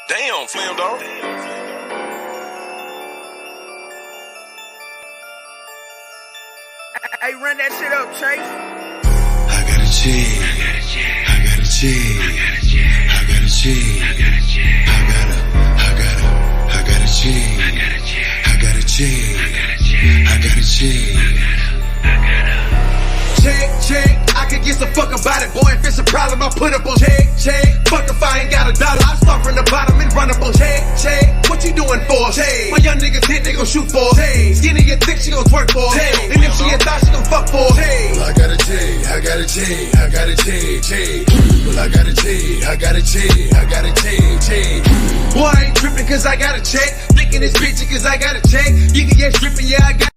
Damn, Slim Dog. Hey, run that shit up, Chase. I got a cheat. I got a cheat. I got a cheat. I got a cheat. I got a cheat. I got a cheat. Check, I can get some fuck about it, boy. If it's a problem, I put up on check. Fuck if I ain't got a dollar, I start from the bottom and run up on check. What you doing for? My young niggas hit, they gon' shoot for. Skinny and thick, she gon' twerk for. And if she a thot, she gon' fuck for. Well, I got a G, I got a G, I got a G. Well, I got a G, I got a G, I got a G. Boy, I ain't trippin' cause I got a check. Thinking this bitch cause I got a check. You can get strippin', yeah, I got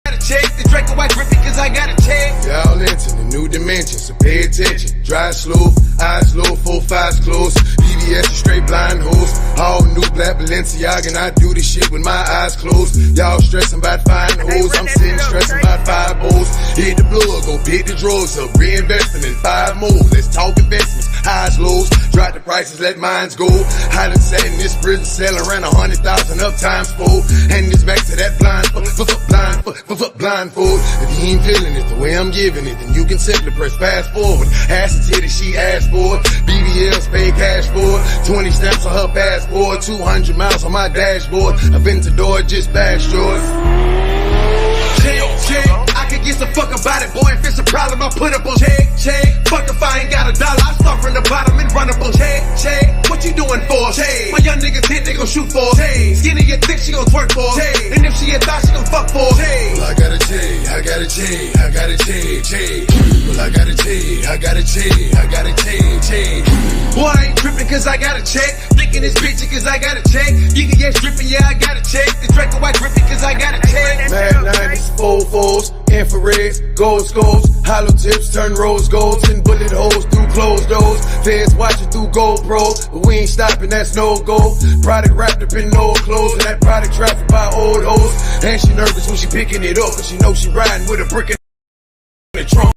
a check. The Draco white gripping cause I got a check. Y'all into the new dimension, so pay attention. Drive slow, eyes low, 4 5s close. BBS straight blind hoes. All new black Balenciaga, and I do this shit with my eyes closed. Y'all stressing about fine hoes, I'm sitting stressing about 5 bowls. Hit the blood, go pick the drugs up, reinvesting in 5 more. Let's talk investments, highs, lows. Drop the prices, let mines go. Hot and sat in this prison cell around 100,000 up times 4. Handing this back to that blindfold. If you ain't feeling it the way I'm giving it, then you can simply press fast forward. Ass and titty, she asked for it. BBLs pay cash for it. 20 stamps on her passport. 200 miles on my dashboard. Aventador just bashed yours. Check, I can get some fuck about it, boy. If it's a problem, I put up on check. Fuck if I ain't got a dollar, I start from the bottom and run up on check. What you doing for? My young niggas hit, they gon' shoot for. Skinny and thick, she gon' twerk for. And if she a thot, she gon' fuck for. Well, I got a G, I got a G, I got a G. Well, I got a G, I got a G, I got a G. Boy, I ain't trippin' cause I got a check. Thinking this bitch cause I got a check. You can get strippin', yeah, I got a check. The Draco white gripping cause I got a check. Mad 90s, 4-4s, infrareds, gold scopes, hollow tips turn rose gold, 10 bullet holes through closed doors. Feds watching through GoPro, but we ain't stopping, that's no go. Product wrapped up in old clothes, and that product trafficked by old hoes. And she nervous when she picking it up, cause she know she riding with a brick in the trunk.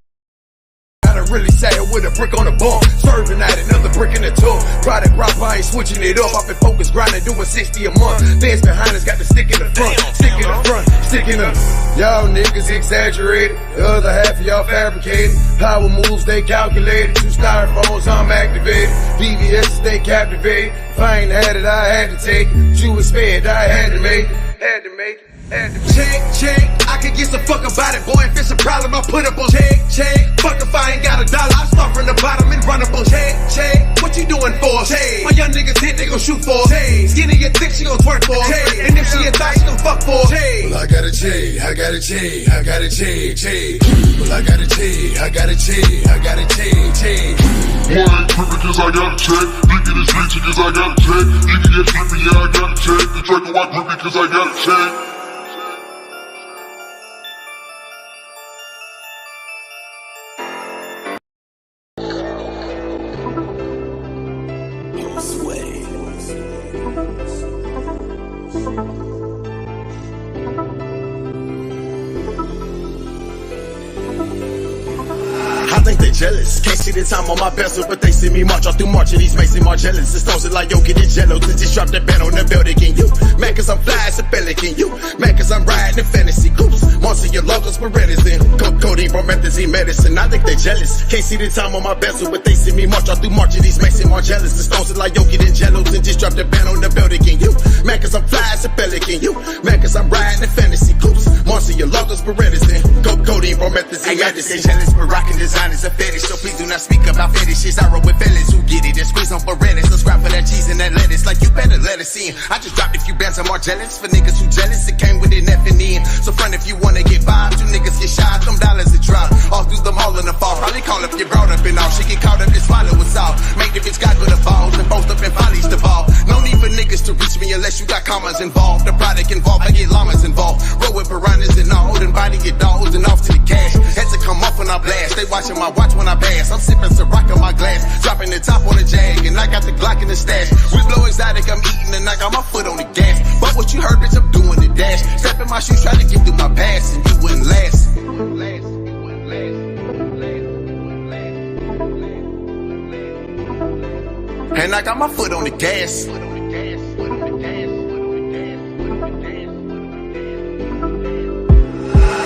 Really sad with a brick on the bump, serving out another brick in the tub. Product rock, I ain't switching it up. I've been focused, grinding, doing 60 a month. Fans behind us got the stick in the front, stick in the front, stick in the. Y'all niggas exaggerated, the other half of y'all fabricated. Power moves they calculated, 2 styrofoams I'm activated. BBS they captivated. If I ain't had it, I had to take it. You was fed, I had to make it. Had to make it. Check, I can get some fuck about it, boy. If it's a problem, I put up on check. Fuck if I ain't got a dollar, I start from the bottom and run up on check. What you doing for? My young niggas hit, they gon' shoot for. Skinny and thick, she gon' twerk for. And if she a thot, she gon' fuck for. Well, I got a G, I got a G, I got a G. Well, I got a G, I got a G, I got a G. Boy, I ain't trippin' cause I got a check. Thinking it's rich cause I got a check. You can get trippin', yeah, I got a check. The Draco white gripping cause I got a check. I think they jealous. Can't see the time on my bezel, but they see me march all through March of these Macy Margellans. The stones are like, yo, get it jello. To just drop that band on the building. Can you? Man, cause I'm fly as a pelican. You? Man, cause I'm riding in fantasy coops. Most of your locals were reticent. Codeine, promethazine, medicine. I think they jealous. Can't see the time on my bezel, but they see me march all through March of these Macy Margellans. The stones are like, yo, get it jello. To just drop that band on the building. Can you? Man, cause I'm fly as a pelican. You? Man, cause I'm riding in fantasy coops. Most of your locals were reticent. Codeine, promethazine, medicine. Jealous, but rocking design is a fetish, so please do not speak about fetishes. I roll with fellas who get it and squeeze on for Reddit. Subscribe for that cheese and that lettuce, like you better let us in. I just dropped a few bands of Margellans for niggas who jealous. It came with an F and N. So front if you wanna get vibes, you niggas get shot, them dollars a drop. All through them all in the fall. Probably call up, get brought up and all. She get caught up and swallow us all. Make the bitch got good balls and both up in follies to ball. No need for niggas to reach me unless you got commas involved. The product involved, I get llamas involved. Roll with piranhas and all, then body get dogs and off to the cash. Had to come off when I blast. They watching my watch when I pass. I'm sipping Ciroc on my glass, dropping the top on the Jag, and I got the Glock in the stash. We blow exotic, I'm eating and I got my foot on the gas. But what you heard, bitch, I'm doing the dash. Step in my shoes, trying to get through my past, and you wouldn't last. and I got my foot on the gas.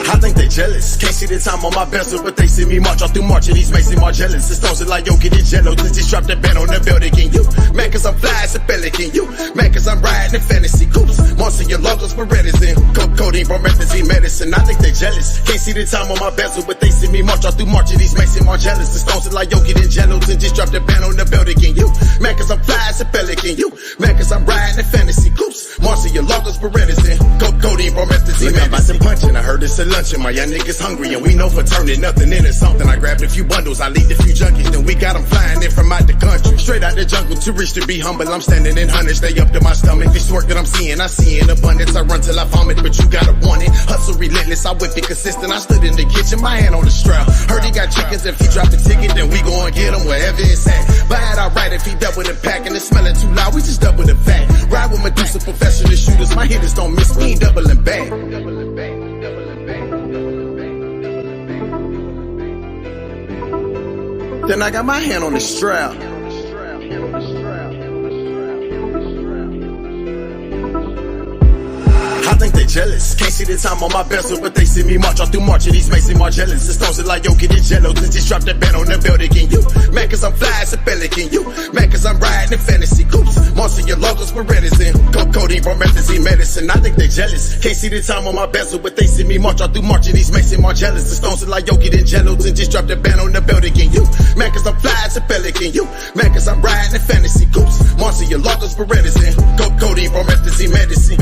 I think they jealous. Can't see the time on my bezel, but they see me march all through March of these Macy Margellans. It's stones like yo, get it jello. Just drop that band on the building. You mad cause I'm fly as a pelican. You mad cause I'm riding in fantasy coops. Most of your logos Berettas in codeine, promethazine, medicine. I think they jealous. Can't see the time on my bezel, but they see me march all through March of these Macy Margellans. The stones like yo, get it jello. Just drop that band on the building. You mad cause I'm fly as a pelican. You mad cause I'm riding in fantasy coops. Most of your logos Berettas in codeine, promethazine, medicine. I'm about to punch and I heard it's a lunch. My young niggas hungry and we know for turning nothing into something. I grabbed a few bundles, I leaked a few junkies, then we got them flying in from out the country. Straight out the jungle, too rich to be humble. I'm standing in hundreds, they up to my stomach. This work that I'm seeing, I see in abundance. I run till I vomit, but you gotta want it. Hustle relentless, I whip it consistent. I stood in the kitchen, my hand on the strap. Heard he got chickens, if he drop the ticket, then we gon' get him wherever it's at. Buy it outright if he double the pack, and it's smelling too loud, we just double the vat. Ride with Medusa, professional shooters, my hitters don't miss, we ain't doubling back. Then I got my hand on the strap. I think they jealous. Can't see the time on my bezel, but they see me march all through March of these Macy Margellans. It's stones like yo, get it jello. Just drop that band on the building. You mad cause I'm fly as a pelican. You mad cause I'm riding in fantasy coops. Most of your logos Berettas in codeine, promethazine, medicine. I think they jealous. Can't see the time on my bezel, but they see me march all through March of these Macy Margellans. The stones like yo, get it jello. Just drop that band on the building. You mad cause I'm fly as a pelican. You mad cause I'm riding in fantasy coops. Most of your logos Berettas in codeine, promethazine, medicine.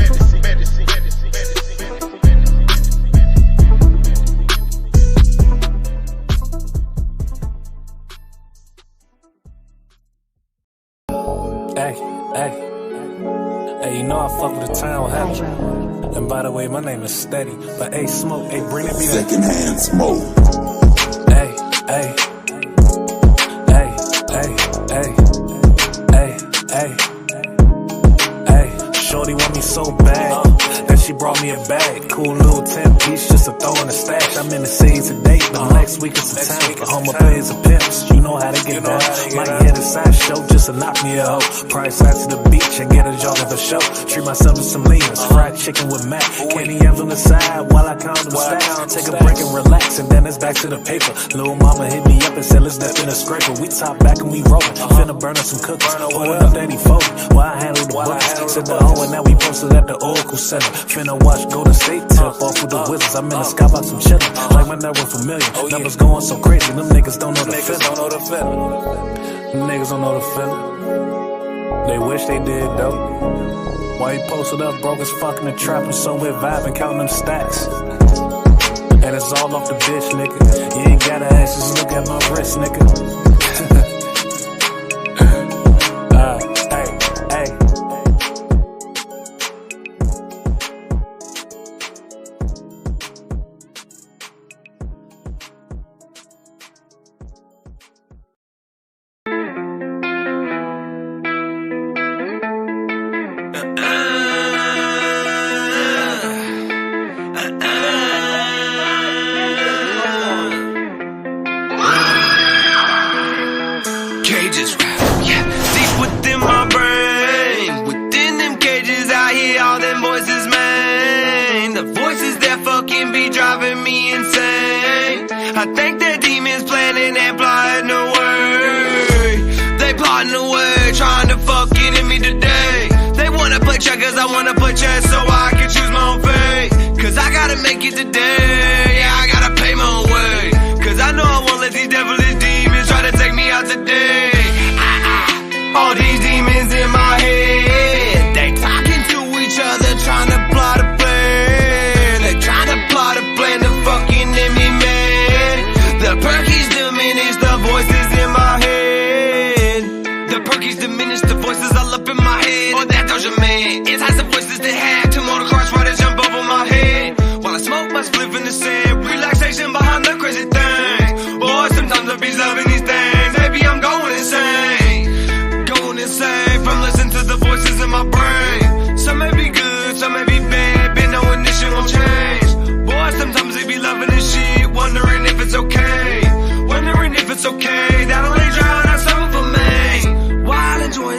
Hey, you know I fuck with the town heavy. And by the way, my name is Steady. But hey, Smoke, hey, bring it me that. Secondhand Smoke. Hey, hey, hey, hey, hey, hey, hey. Shorty want me so bad that she brought me a bag. Cool little 10-piece just to throw in the stash. I'm in the city today, but next week it's a town. For home players and pimps, you know how to get down. Might hit a side show just to knock me a hoe. Price out to the beach and get a jogging for show. Treat myself to some leans, fried chicken with mac. Candy yams on the side while I count them stacks. Take a break and relax, and then it's back to the paper. Little mama hit me up and said let's step in a scraper. We top back and we rollin'. Finna burn up some cookies. Pulling up that he folded while I handle the books. Said the hoe and now we posted at the Oracle Center. Finna watch Golden State tip off with the Wizards. I'm in the skybox, I'm chillin'. Like my network familiar. Numbers going so crazy, them niggas don't know the feeling. Them niggas don't know the feeling. They wish they did though. Why you posted up broke as fuck in the trap and so we're vibing, counting them stacks. And it's all off the bitch, nigga. You ain't gotta ask, just look at my wrist, nigga. Hey, hey. Cages, yeah, deep within my brain. Within them cages, I hear all them voices, man. The voices that fucking be driving me insane. I think that demons planning and plotting away. They plotting away, trying to fucking hit me today. They wanna play checkers, I wanna play chess so I can choose my own fate. Cause I gotta make it today, yeah, I gotta pay my own way. Cause I know I won't let these devilish demons try to take me out today. All these demons in my head, they talking to each other, trying to plot a plan. They trying to plot a plan to fucking hit me, man. The perkies diminish the voices in my head. The perkies diminish the voices all up in my head. Oh, that Doja Man, it's has the voices they have. Two motor cars riders jump over my head. While I smoke my spliff in the sand, relaxation behind the crazy things. Boy, sometimes I be loving these things. Maybe I'm going insane. Going insane from listening to the voices in my brain. Some may be good, some may be bad, but knowing this shit won't change. Boy, sometimes they be loving this shit, wondering if it's okay. Wondering if it's okay. That'll lay drown out some of them, man. While enjoying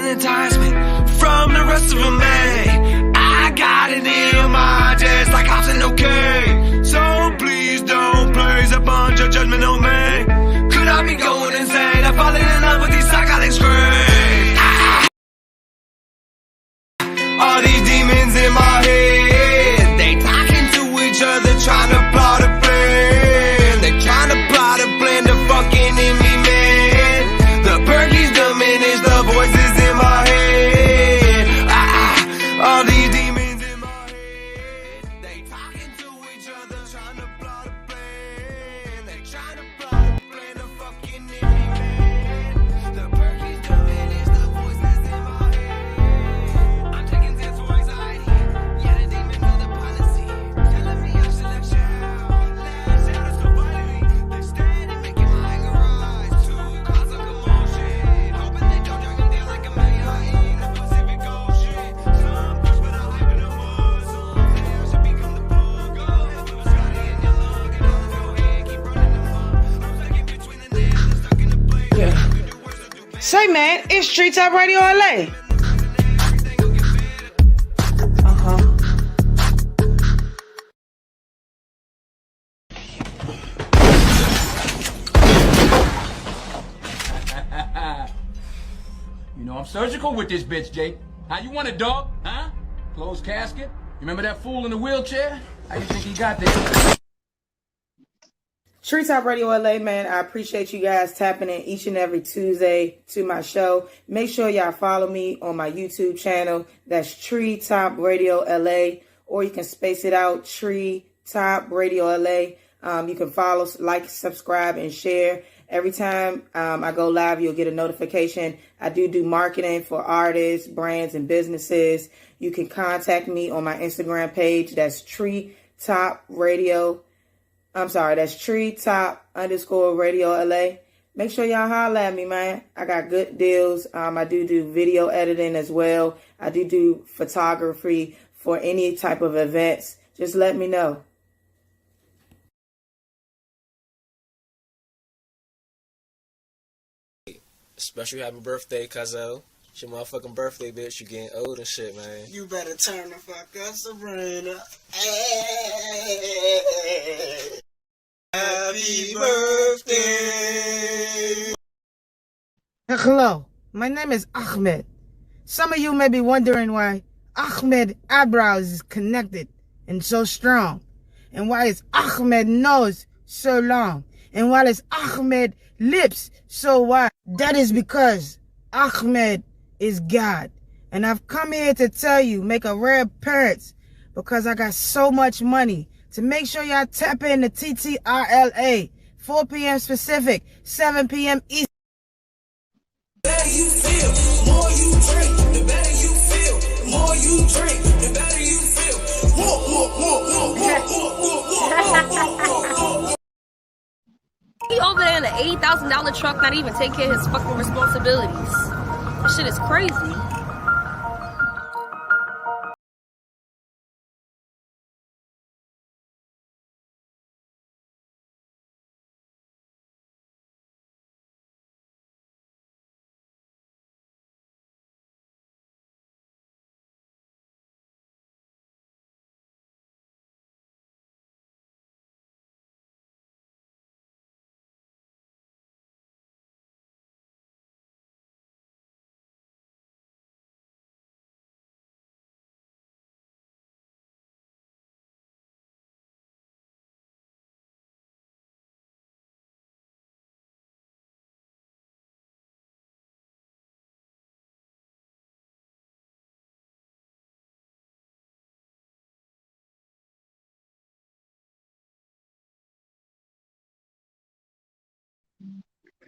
Say, man, it's Treetop Radio LA. You know I'm surgical with this bitch, Jake. How you want it, dog? Huh? Closed casket? You remember that fool in the wheelchair? How you think he got there? Treetop Radio LA, man, I appreciate you guys tapping in each and every Tuesday to my show. Make sure y'all follow me on my YouTube channel. That's Treetop Radio LA, or you can space it out, Treetop Radio LA. You can follow, like, subscribe, and share. Every time I go live, you'll get a notification. I do marketing for artists, brands, and businesses. You can contact me on my Instagram page. That's Treetop Radio. That's Treetop_Radio LA. Make sure y'all holler at me, man. I got good deals. I do video editing as well. I do photography for any type of events. Just let me know. Special happy birthday, Cuzzo. It's your motherfucking birthday, bitch. You getting old and shit, man. You better turn the fuck up, Sabrina. Happy birthday. Hello, my name is Ahmed. Some of you may be wondering why Ahmed eyebrows is connected and so strong, and why is Ahmed nose so long, and why is Ahmed lips so wide. That is because Ahmed is God. And I've come here to tell you, make a rare appearance, because I got so much money, to make sure y'all tap in to TTRLA, 4 p.m. Pacific, 7 p.m. East. The better you feel, the more you drink. The better you feel, the more you drink. The better you feel. He over there in an $80,000 truck, not even take care of his fucking responsibilities. That shit is crazy.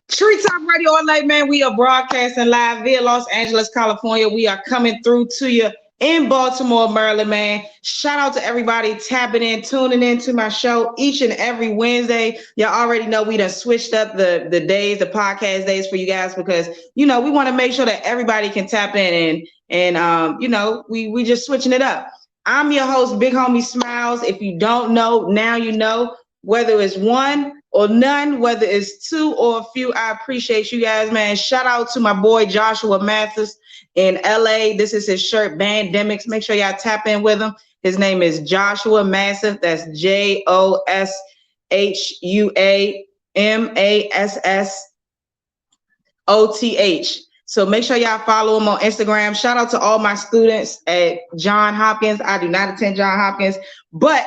Treetop Radio LA, man. We are broadcasting live via Los Angeles, California. We are coming through to you in Baltimore, Maryland, man. Shout out to everybody tapping in, tuning in to my show each and every Wednesday. Y'all already know we done switched up the days, the podcast days for you guys, because, you know, we want to make sure that everybody can tap in and you know, we just switching it up. I'm your host, Big Homie Smiles. If you don't know, now you know. Whether it's one or none, whether it's two or a few, I appreciate you guys, man. Shout out to my boy Joshua Mathis in LA. This is his shirt, Bandemics. Make sure y'all tap in with him. His name is Joshua Massive. That's JOSHUAMASSOTH. So make sure y'all follow him on Instagram. Shout out to all my students at Johns Hopkins. I do not attend Johns Hopkins, but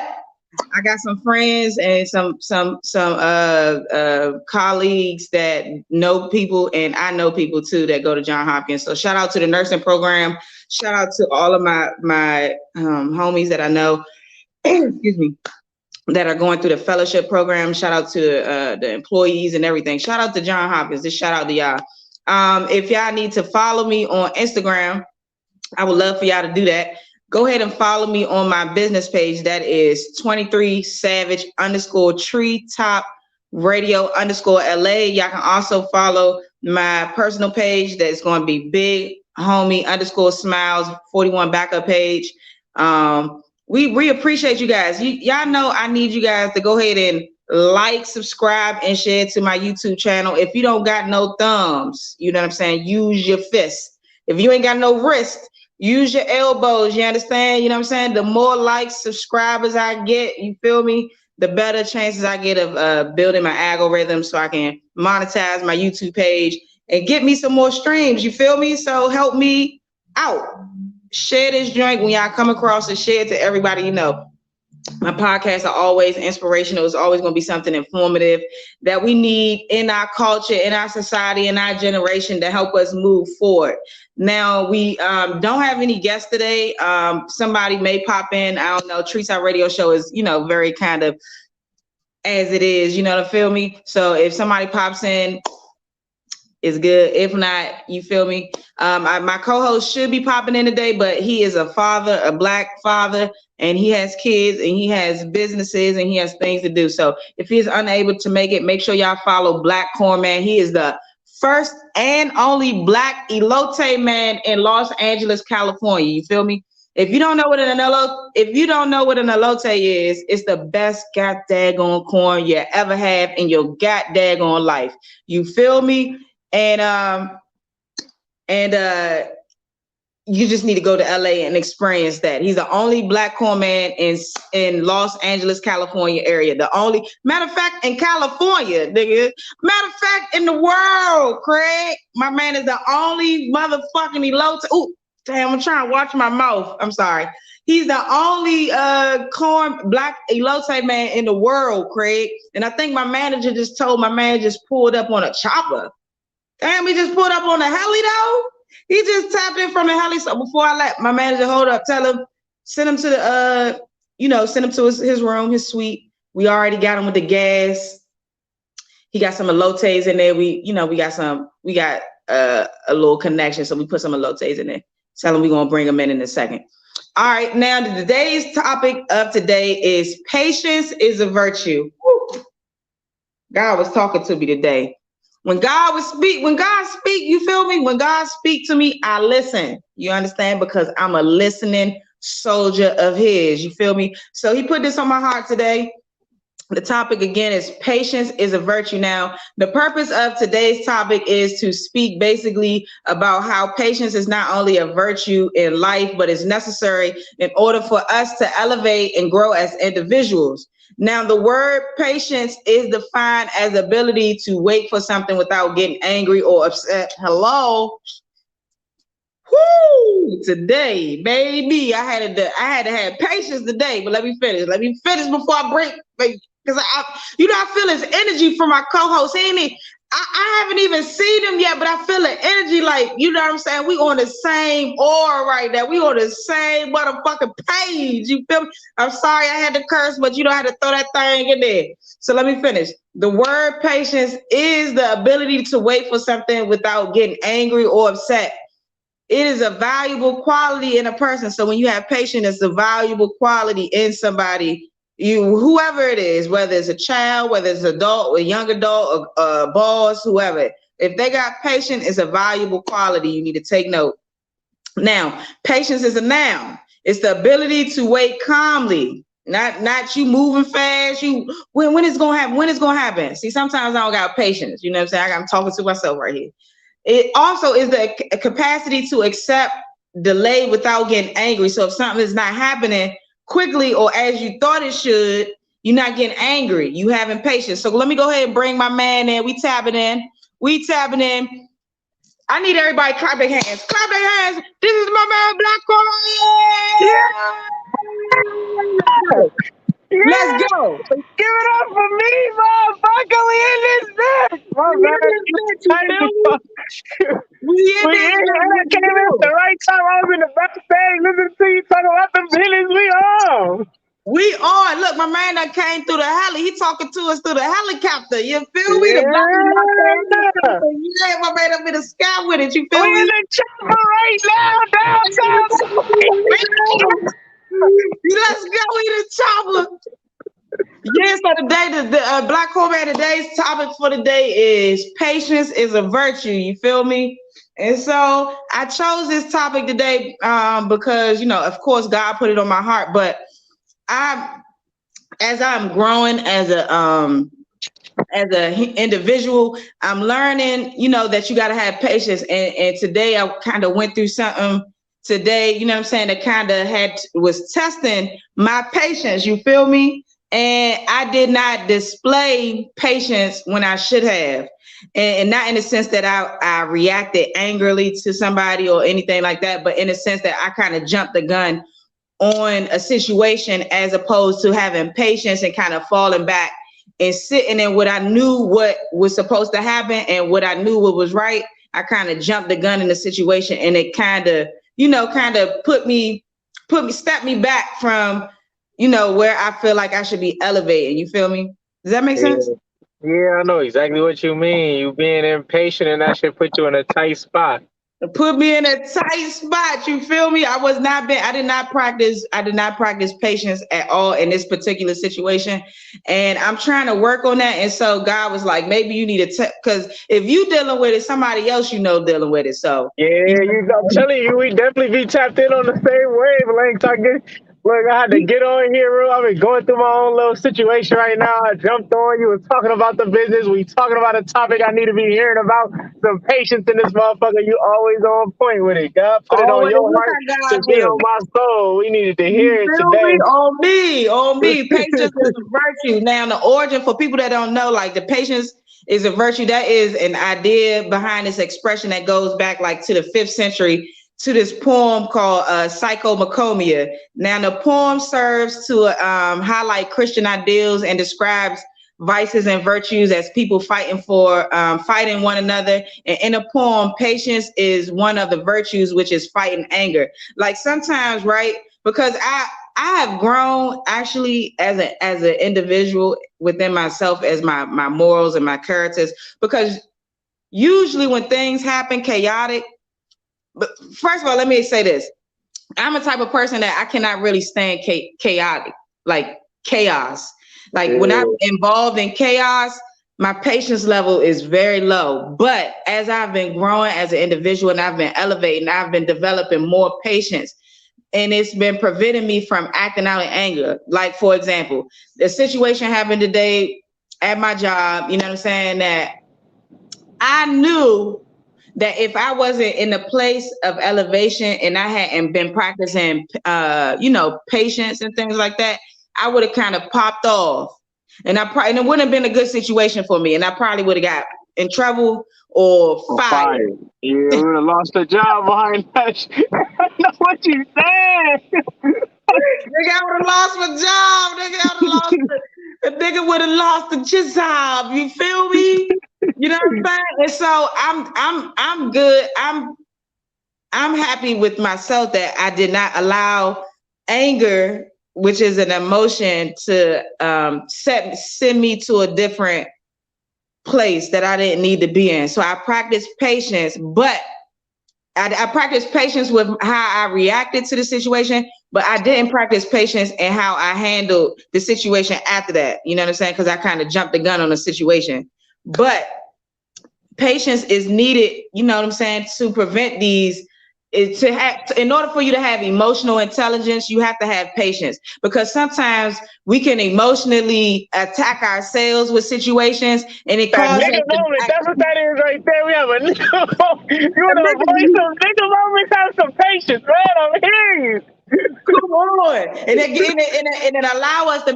I got some friends and some colleagues that know people, and I know people too that go to Johns Hopkins. So shout out to the nursing program. Shout out to all of my homies that I know, excuse me, that are going through the fellowship program. Shout out to the employees and everything. Shout out to Johns Hopkins. Just shout out to y'all. If y'all need to follow me on Instagram, I would love for y'all to do that. Go ahead and follow me on my business page. That is 23savage_treetop radio_LA. Y'all can also follow my personal page. That's going to be Big Homie _Smiles 41 backup page. We appreciate you guys. Y'all know I need you guys to go ahead and like, subscribe, and share to my YouTube channel. If you don't got no thumbs, you know what I'm saying, use your fists. If you ain't got no wrist, use your elbows, you understand? You know what I'm saying? The more likes, subscribers I get, you feel me, the better chances I get of building my algorithm so I can monetize my YouTube page and get me some more streams, you feel me? So help me out. Share this joint when y'all come across it, share it to everybody you know. My podcasts are always inspirational. It's always going to be something informative that we need in our culture, in our society, in our generation to help us move forward. Now, we don't have any guests today. Somebody may pop in. I don't know. Treats Our Radio Show is, you know, very kind of as it is, you know, to feel me. So if somebody pops in, it's good. If not, you feel me. My co-host should be popping in today, but he is a father, a Black father, and he has kids and he has businesses and he has things to do. So if he is unable to make it, make sure y'all follow Black Corn Man. He is the first and only Black elote man in Los Angeles, California. You feel me? If you don't know what an elote is, it's the best god daggone corn you ever have in your god daggone life. You feel me? And you just need to go to LA and experience that. He's the only Black corn man in Los Angeles, California area. The only, matter of fact, in California, nigga. Matter of fact, in the world, Craig. My man is the only motherfucking elote. Ooh, damn, I'm trying to watch my mouth. I'm sorry. He's the only Black elote man in the world, Craig. And I think my manager just pulled up on a chopper. Damn, he just pulled up on the heli though. He just tapped in from the heli. So before I let my manager hold up, tell him, send him to the send him to his room, his suite. We already got him with the gas. He got some elotes in there. We got a little connection, so we put some elotes in there. Tell him we're gonna bring him in a second. All right, now today's topic of today is patience is a virtue. Woo. God was talking to me today. When God speak, you feel me? When God speak to me, I listen. You understand? Because I'm a listening soldier of his. You feel me? So he put this on my heart today. The topic again is patience is a virtue. Now, the purpose of today's topic is to speak basically about how patience is not only a virtue in life, but is necessary in order for us to elevate and grow as individuals. Now, the word patience is defined as the ability to wait for something without getting angry or upset. Hello. Woo! Today, baby, I had to have patience today, but let me finish. Before I break, because I feel his energy from my co-host. I haven't even seen him yet, but I feel the energy, like, you know what I'm saying? We on the same aura right now. We on the same motherfucking page. You feel me? I'm sorry I had to curse, but you know how to throw that thing in there. So let me finish. The word patience is the ability to wait for something without getting angry or upset. It is a valuable quality in a person. So when you have patience, it's a valuable quality in somebody. Whoever it is, whether it's a child, whether it's an adult, a young adult, a boss, whoever, if they got patience, it's a valuable quality. You need to take note. Now, patience is a noun. It's the ability to wait calmly, not you moving fast. When it's gonna happen? When it's gonna happen? See, sometimes I don't got patience. You know what I'm saying? I'm talking to myself right here. It also is the capacity to accept delay without getting angry. So if something is not happening quickly or as you thought it should, you're not getting angry. You having patience. So let me go ahead and bring my man in. We tapping in. I need everybody clap their hands. Clap their hands. This is my man, Black Corn. Yeah. Let's go. Give it up for me, motherfucker. We in this bitch. We in this bitch. I came in at the right time. I was in the backstage listening to you talking about the business. We on. Look, my man that came through the heli. He talking to us through the helicopter. You feel me? Yeah, my man up in the sky with it. You feel me? We in the chopper right now, downtown. Let's go in the chopper. Yeah, so today, the Black Corn Man, today's topic for the day is patience is a virtue. You feel me? And so I chose this topic today because, of course, God put it on my heart, but as I'm growing as a individual, I'm learning, you know, that you got to have patience. And today I kind of went through something today, you know what I'm saying, that kind of was testing my patience, you feel me? And I did not display patience when I should have. And not in the sense that I reacted angrily to somebody or anything like that, but in the sense that I kind of jumped the gun on a situation as opposed to having patience and kind of falling back and sitting in what I knew what was supposed to happen and what I knew what was right. I kind of jumped the gun in the situation, and it kind of, you know, kind of stepped me back from, you know, where I feel like I should be elevated. You feel me? Does that make sense? Yeah, I know exactly what you mean. You being impatient, and that should put you in a tight spot. It put me in a tight spot. You feel me? I did not practice patience at all in this particular situation. And I'm trying to work on that. And so God was like, maybe you need to, because if you dealing with it, somebody else, you know, dealing with it. So yeah, I'm telling you, we definitely be tapped in on the same wavelength. Look, I had to get on here, I've been going through my own little situation right now. I jumped on you, was talking about the business. We talking about a topic I need to be hearing about. Some patience in this motherfucker. You always on point with it. God put it on your heart to be on my soul. We needed to hear it today. On me. Patience is a virtue. Now, the origin, for people that don't know, like, the patience is a virtue. That is an idea behind this expression that goes back like to the 5th century, to this poem called Psychomachomia. Now, the poem serves to highlight Christian ideals and describes vices and virtues as people fighting one another. And in a poem, patience is one of the virtues, which is fighting anger. Like, sometimes, right? Because I have grown actually as an individual within myself, as my morals and my characters, because usually when things happen chaotic, but first of all, let me say this. I'm a type of person that I cannot really stand chaotic, like chaos. Like, when I'm involved in chaos, my patience level is very low. But as I've been growing as an individual and I've been elevating, I've been developing more patience. And it's been preventing me from acting out in anger. Like, for example, the situation happened today at my job, you know what I'm saying, that I knew that if I wasn't in a place of elevation and I hadn't been practicing, you know, patience and things like that, I would have kind of popped off, and and it wouldn't have been a good situation for me, and I probably would have got in trouble or fired. Yeah, we would have lost a job behind that. I know what you said. Nigga, I would have lost my job. Nigga, nigga would have lost the job. You feel me? You know what I'm saying? And so I'm good. I'm happy with myself that I did not allow anger, which is an emotion, to send me to a different place that I didn't need to be in. So I practiced patience, but I practiced patience with how I reacted to the situation, but I didn't practice patience in how I handled the situation after that. You know what I'm saying? Because I kind of jumped the gun on the situation. But patience is needed, you know what I'm saying, to prevent these. In order for you to have emotional intelligence, you have to have patience, because sometimes we can emotionally attack ourselves with situations, and it causes nigga moment. That's what that is right there. We have a nigga moment. You want to avoid some nigga moments? Have some patience, man. I'm hearing you. Come on, and it allow us to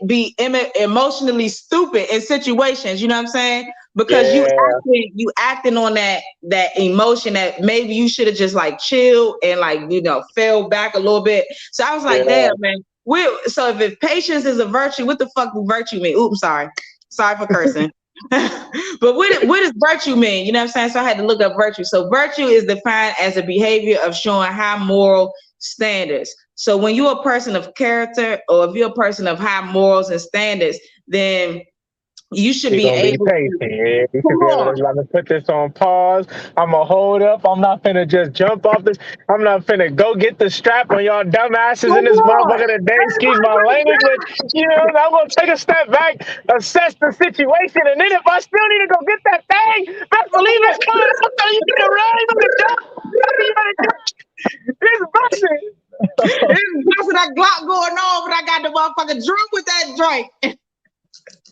be emotionally stupid in situations. You know what I'm saying? Because you acting on that emotion that maybe you should have just like chilled and like, you know, fell back a little bit. So I was like, damn, man. So if patience is a virtue, what the fuck does virtue mean? Oops, sorry for cursing. But what does virtue mean? You know what I'm saying? So I had to look up virtue. So virtue is defined as a behavior of showing high moral standards. So when you're a person of character, or if you're a person of high morals and standards, then you should be able to. You should be able to put this on pause. I'm going to hold up. I'm not finna just jump off this. I'm not finna go get the strap on y'all dumbasses in this motherfucker today. Excuse my language, but you know, I'm going to take a step back, assess the situation, and then if I still need to go get that thing, best believe it's coming. You need to run. It's busting. It's busting that Glock going on, but I got the motherfucking drink with that drink.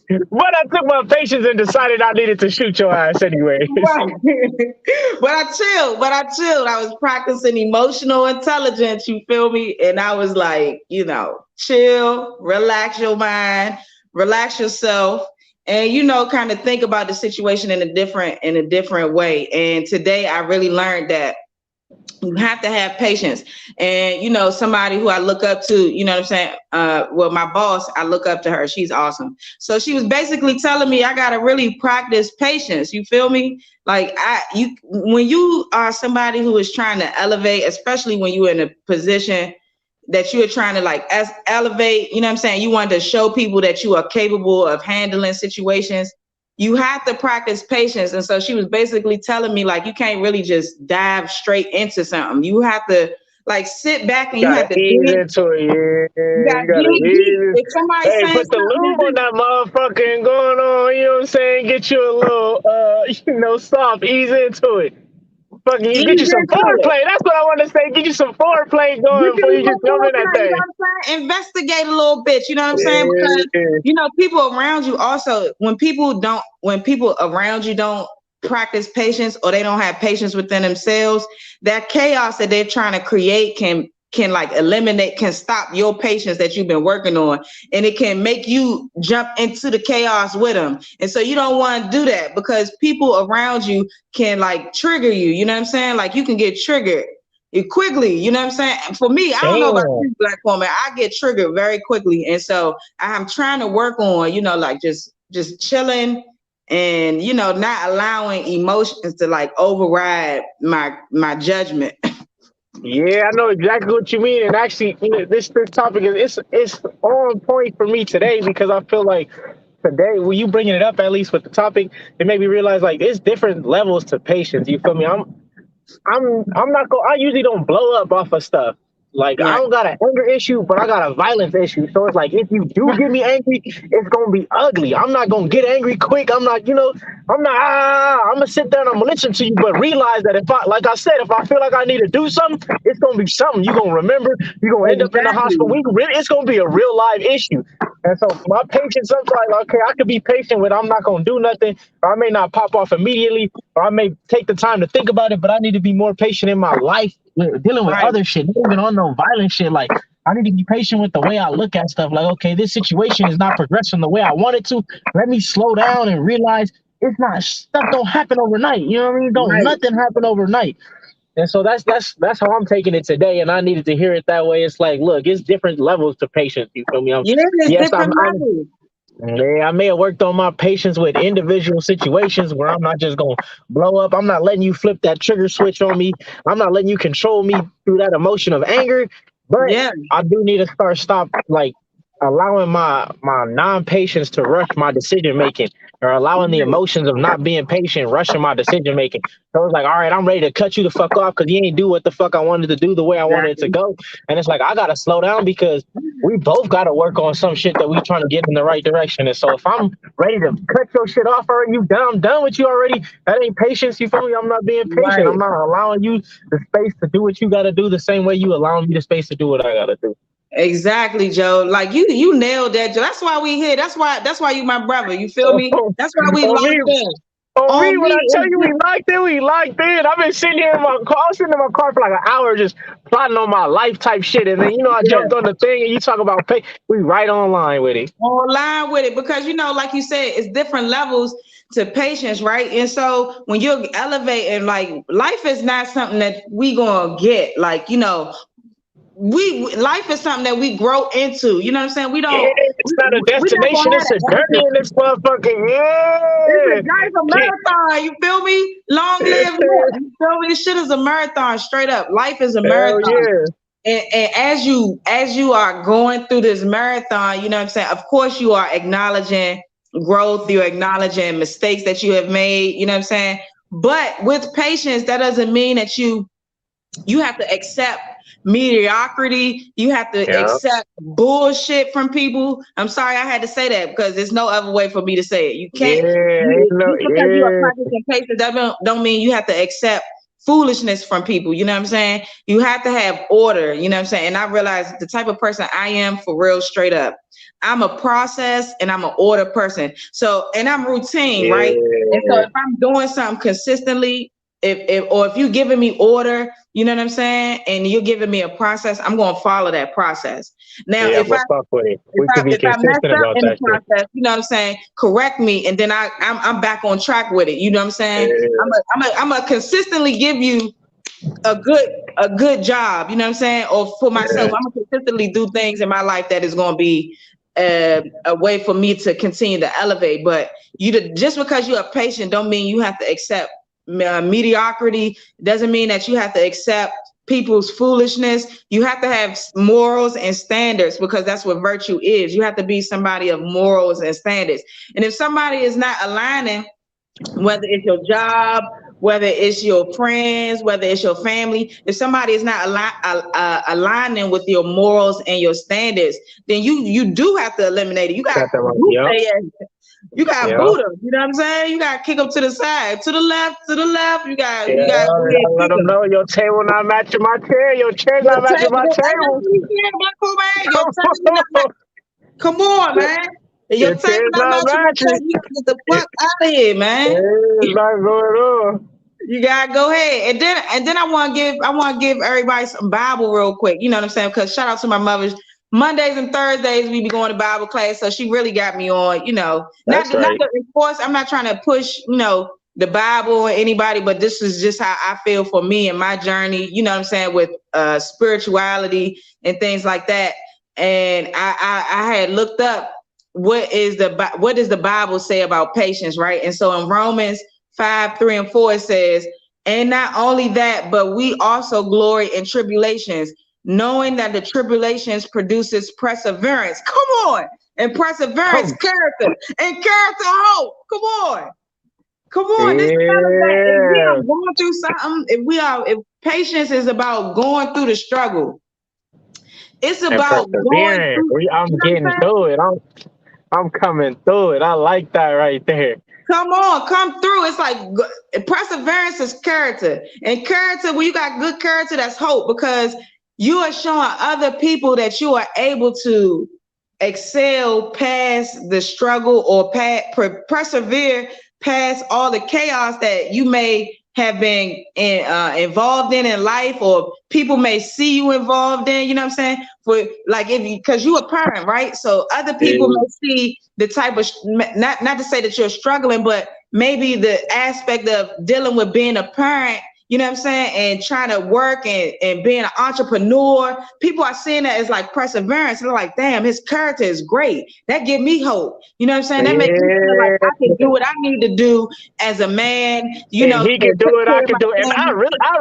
But I took my patience and decided I needed to shoot your ass anyway. But I chilled. I was practicing emotional intelligence, you feel me? And I was like, you know, chill, relax your mind, relax yourself, and, you know, kind of think about the situation in a different way. And today I really learned that you have to have patience. And, you know, somebody who I look up to, you know what I'm saying? Well, my boss, I look up to her. She's awesome. So she was basically telling me I got to really practice patience. You feel me? Like when you are somebody who is trying to elevate, especially when you're in a position that you're trying to like elevate, you know what I'm saying? You want to show people that you are capable of handling situations. You have to practice patience. And so she was basically telling me, like, you can't really just dive straight into something. You have to like sit back and you have to ease into it. Yeah, you gotta ease. If somebody Hey, put the lube on that motherfucker and going on, you know what I'm saying? Get you a little you know, soft, ease into it. Fucking you get you some foreplay. That's what I want to say. Get you some foreplay going before you just jump in that thing. You know what I'm saying? Investigate a little bit, you know what I'm saying? Because you know, people around you also, when people around you don't practice patience or they don't have patience within themselves, that chaos that they're trying to create can like can stop your patience that you've been working on, and it can make you jump into the chaos with them. And so you don't want to do that, because people around you can like trigger you, you know what I'm saying? Like you can get triggered quickly, you know what I'm saying? For me, I don't know about you, Black woman, I get triggered very quickly. And so I'm trying to work on, you know, like just chilling and, you know, not allowing emotions to like override my judgment. Yeah, I know exactly what you mean. And actually, you know, this topic is it's on point for me today, because I feel like today, when you bringing it up, at least with the topic, it made me realize like there's different levels to patience. You feel me? I usually don't blow up off of stuff. Like, I don't got an anger issue, but I got a violence issue. So it's like, if you do get me angry, it's going to be ugly. I'm not going to get angry quick. I'm not, you know, I'm going to sit there and I'm going to listen to you, but realize that if I feel like I need to do something, it's going to be something you're going to remember. You're going to end up in the hospital. It's going to be a real live issue. And so my patience, I'm like, okay, I could be patient with, I'm not going to do nothing. Or I may not pop off immediately, or I may take the time to think about it, but I need to be more patient in my life, dealing with other shit, not even on no violent shit. Like, I need to be patient with the way I look at stuff. Like, okay, this situation is not progressing the way I want it to. Let me slow down and realize stuff don't happen overnight. You know what I mean? Nothing happen overnight. And so that's how I'm taking it today. And I needed to hear it that way. It's like, look, it's different levels to patience. You feel me? I may have worked on my patience with individual situations where I'm not just going to blow up. I'm not letting you flip that trigger switch on me. I'm not letting you control me through that emotion of anger. But I do need to stop like allowing my non-patience to rush my decision making, or allowing the emotions of not being patient rushing my decision making. So it's like, all right, I'm ready to cut you the fuck off because you ain't do what the fuck I wanted to do the way I wanted it to go. And it's like, I gotta slow down because we both gotta work on some shit that we trying to get in the right direction. And so if I'm ready to cut your shit off already, I'm done with you already. That ain't patience. You feel me? I'm not being patient. I'm not allowing you the space to do what you gotta do the same way you allowing me the space to do what I gotta do. Exactly, Joe. Like you nailed that, Joe. That's why we here. That's why you my brother. You feel me? That's why we locked in. When I tell you we locked in. I've been sitting here in my car. I was sitting in my car for like an hour just plotting on my life type shit. And then, you know, I jumped on the thing and you talk about pay. We right online with it. Online with it. Because, you know, like you said, it's different levels to patience, right? And so when you're elevating, like, life is not something that we gonna get. Like, you know, life is something that we grow into. You know what I'm saying? We don't. It's not a destination. It's a journey in this motherfucking. It's a marathon. You feel me? Long live. You feel me? This shit is a marathon. Straight up, life is a marathon. And as you are going through this marathon, you know what I'm saying? Of course, you are acknowledging growth. You're acknowledging mistakes that you have made. You know what I'm saying? But with patience, that doesn't mean that you have to accept mediocrity. You have to accept bullshit from people. I'm sorry I had to say that because there's no other way for me to say it. You can't. Because you are practicing patience, that don't mean you have to accept foolishness from people. You know what I'm saying? You have to have order. You know what I'm saying? And I realized the type of person I am, for real, straight up. I'm a process and I'm an order person. So, and I'm routine, right? And so if I'm doing something consistently, if you're giving me order, you know what I'm saying, and you're giving me a process, I'm going to follow that process. Now, if I mess up in the process, you know what I'm saying, correct me, and then I'm back on track with it. You know what I'm saying? I'm a consistently give you a good job. You know what I'm saying? Or for myself, I'm gonna consistently do things in my life that is going to be a way for me to continue to elevate. But just because you're a patient don't mean you have to accept mediocrity. Doesn't mean that you have to accept people's foolishness. You have to have morals and standards, because that's what virtue is. You have to be somebody of morals and standards. And if somebody is not aligning, whether it's your job, whether it's your friends, whether it's your family, if somebody is not aligning with your morals and your standards, then you do have to eliminate it. You got you got Buddha, you know what I'm saying? You got to kick them to the side, to the left. You got let them know your table not matching my chair. Your chair not matching my table. Come on, man. Your table not matching. You get the fuck out of here, man. It's not going on. You gotta go ahead, and then I want to give everybody some Bible real quick. You know what I'm saying? Because shout out to my mother. Mondays and Thursdays we be going to Bible class, so she really got me on. You know, not to enforce. I'm not trying to push, you know, the Bible or anybody, but this is just how I feel for me and my journey. You know what I'm saying, with spirituality and things like that. And I had looked up what does the Bible say about patience, right? And so in Romans 5:3-4 it says, and not only that, but we also glory in tribulations, knowing that the tribulations produces perseverance. Come on. And perseverance, character. And character, hope. Come on. This is if we are going through something, if patience is about going through the struggle, it's about going through. I'm getting through it. I'm coming through it. I like that right there. Come on, come through. It's like perseverance is character. And character, when you got good character, that's hope, because you are showing other people that you are able to excel past the struggle or persevere past all the chaos that you may have been involved in life, or people may see you involved in, you know what I'm saying? Because you're a parent, right? So other people may see the type of, not to say that you're struggling, but maybe the aspect of dealing with being a parent, you know what I'm saying, and trying to work and being an entrepreneur. People are seeing that as like perseverance. They're like, damn, his character is great. That give me hope. You know what I'm saying? That makes me feel like I can do what I need to do as a man. You know, he can do it, I can do it. And I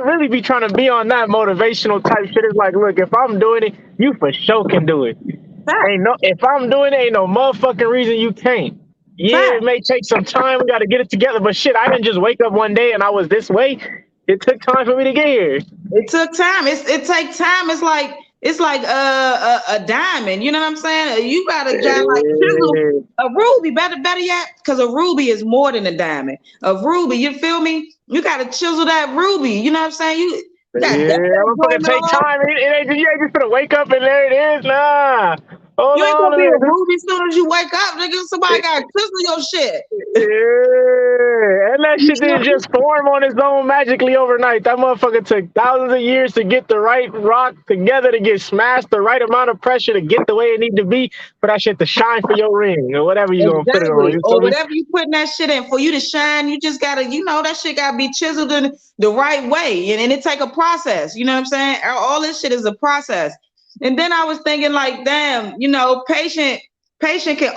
really be trying to be on that motivational type shit. It's like, look, if I'm doing it, you for sure can do it. If I'm doing it, ain't no motherfucking reason you can't. Yeah, it may take some time. We got to get it together. But shit, I didn't just wake up one day and I was this way. It took time for me to get here. It took time. It takes time. It's like a diamond. You know what I'm saying? You gotta chisel a ruby. Better yet, because a ruby is more than a diamond. A ruby, you feel me? You gotta chisel that ruby. You know what I'm saying? I'm gonna take time. You ain't just gonna wake up and there it is. Nah. You ain't gonna be a ruby as soon as you wake up, nigga. Somebody gotta chisel your shit. Yeah, and that shit didn't just form on its own magically overnight. That motherfucker took thousands of years to get the right rock together, to get smashed, the right amount of pressure to get the way it need to be for that shit to shine for your ring or whatever you gonna put it on. Or whatever you putting that shit in, for you to shine, you just gotta, that shit gotta be chiseled in the right way, and it take a process. You know what I'm saying? All this shit is a process. And then I was thinking, like, damn, patient can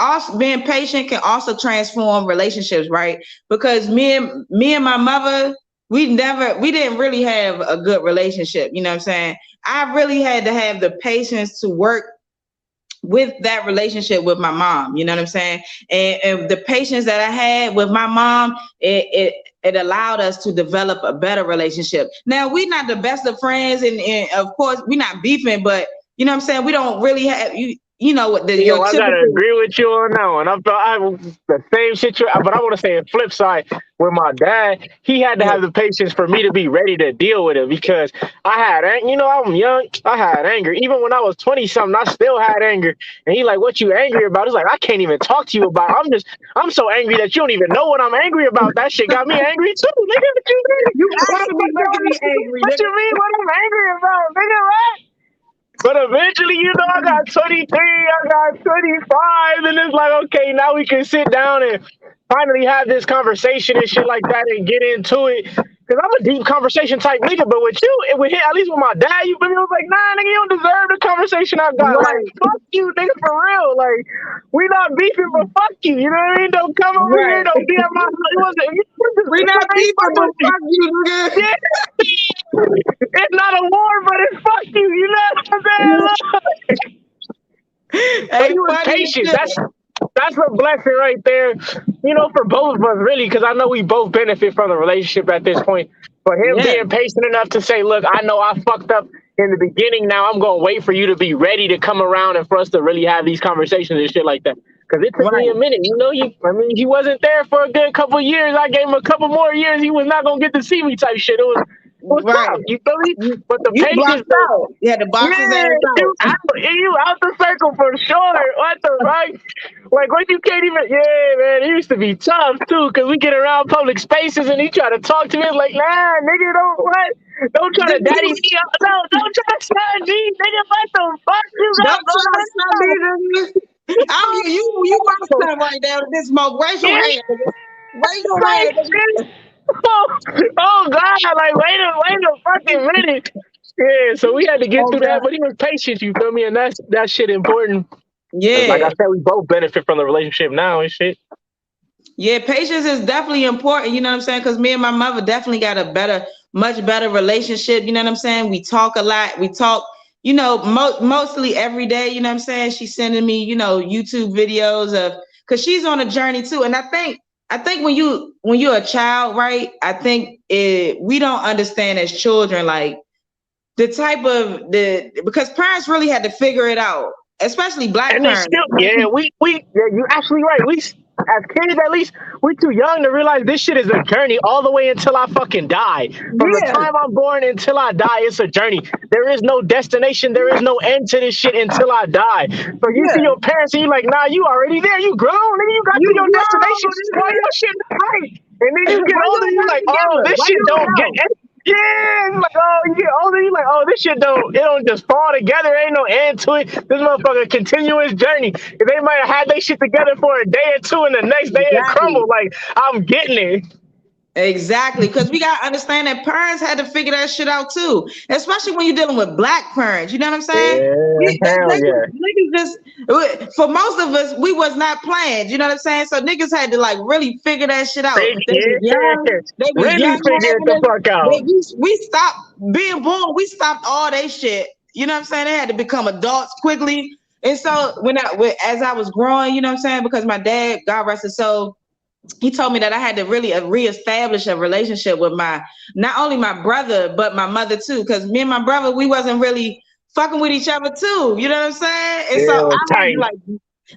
also transform relationships, right? Because me and my mother, we didn't really have a good relationship. You know what I'm saying? I really had to have the patience to work with that relationship with my mom. You know what I'm saying? And the patience that I had with my mom, it allowed us to develop a better relationship. Now, we're not the best of friends, and of course, we're not beefing, but you know what I'm saying? We don't really have you know, what Yo, your I gotta typical. agree with you on that one. I the same situation, but I want to say a flip side. With my dad, he had to have the patience for me to be ready to deal with it because I had, you know, I'm young. I had anger. Even when I was 20 something, I still had anger. And he like, what you angry about? It's like, I can't even talk to you about it. I'm so angry that you don't even know what I'm angry about. That shit got me angry too. Nigga, what you mean? You actually be making me angry. What you mean what I'm angry about? Nigga, what? But eventually, you know, I got 23, I got 25, and it's like, okay, now we can sit down and finally have this conversation and shit like that and get into it. Because I'm a deep conversation type nigga, but with you, it would hit, at least with my dad, you feel me? I was like, nah, nigga, you don't deserve the conversation I got. Right. Like, fuck you, nigga, for real. Like, we not beefing, but fuck you. You know what I mean? Don't come over here, don't be at my We not beefing, but fuck you, nigga. Yeah. It's not a war, but it's fuck you. You know what I'm saying? But you was patient. That's a blessing right there. You know, for both of us, really, because I know we both benefit from the relationship at this point. But him being patient enough to say, look, I know I fucked up in the beginning. Now I'm going to wait for you to be ready to come around and for us to really have these conversations and shit like that. Because it took me a minute. You know, he wasn't there for a good couple of years. I gave him a couple more years. He was not going to get to see me type shit. It was tough. You feel me? But the patience out. You had to box his ass out. You out the circle for sure. What the right? Like, when you can't even, man, it used to be tough, too, because we get around public spaces and he try to talk to me. It's like, nah, nigga, don't try to daddy me up. No, don't try to son me, nigga. What the fuck you got going on? You want to right now with this smoke. Raise your hand. Raise your hand. Oh God, like wait a fucking minute. Yeah, so we had to get through that, but he was patient, you feel me? And that shit important. Yeah. Like I said, we both benefit from the relationship now and shit. Yeah, patience is definitely important, you know what I'm saying? Because me and my mother definitely got a much better relationship, you know what I'm saying? We talk a lot. We talk, you know, mostly every day, you know what I'm saying? She's sending me, you know, YouTube videos because she's on a journey too. And I think when you're a child, right? I think we don't understand as children, like because parents really had to figure it out, especially black parents. You're actually right. We as kids, at least, we're too young to realize this shit is a journey all the way until I fucking die. From the time I'm born until I die, it's a journey. There is no destination. There is no end to this shit until I die. So you see your parents and you're like, nah, you already there. You grown, nigga. You got to your destination. All your shit right. And then you get older, you're like, oh, this shit don't get. Yeah, like, oh, you get older, you like, oh, this shit don't just fall together. Ain't no end to it. This motherfucker continuous journey. If they might have had their shit together for a day or two, and the next day it crumbled. Like, I'm getting it. Exactly, because we gotta understand that parents had to figure that shit out too, especially when you're dealing with black parents. You know what I'm saying? Niggas just, for most of us, we was not planned. You know what I'm saying? So niggas had to like really figure that shit out. They was young, figure the fuck out. We stopped being born. We stopped all that shit. You know what I'm saying? They had to become adults quickly. And so as I was growing, you know what I'm saying? Because my dad, God rest his soul, he told me that I had to really reestablish a relationship with not only my brother, but my mother too. Because me and my brother, we wasn't really fucking with each other too. You know what I'm saying? And so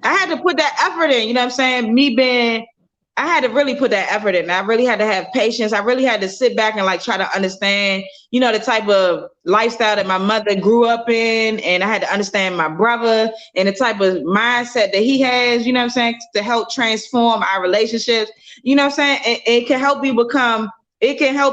I had to put that effort in, you know what I'm saying? I had to really put that effort in. I really had to have patience. I really had to sit back and like try to understand, you know, the type of lifestyle that my mother grew up in. And I had to understand my brother and the type of mindset that he has, you know what I'm saying, to help transform our relationships. You know what I'm saying? It can help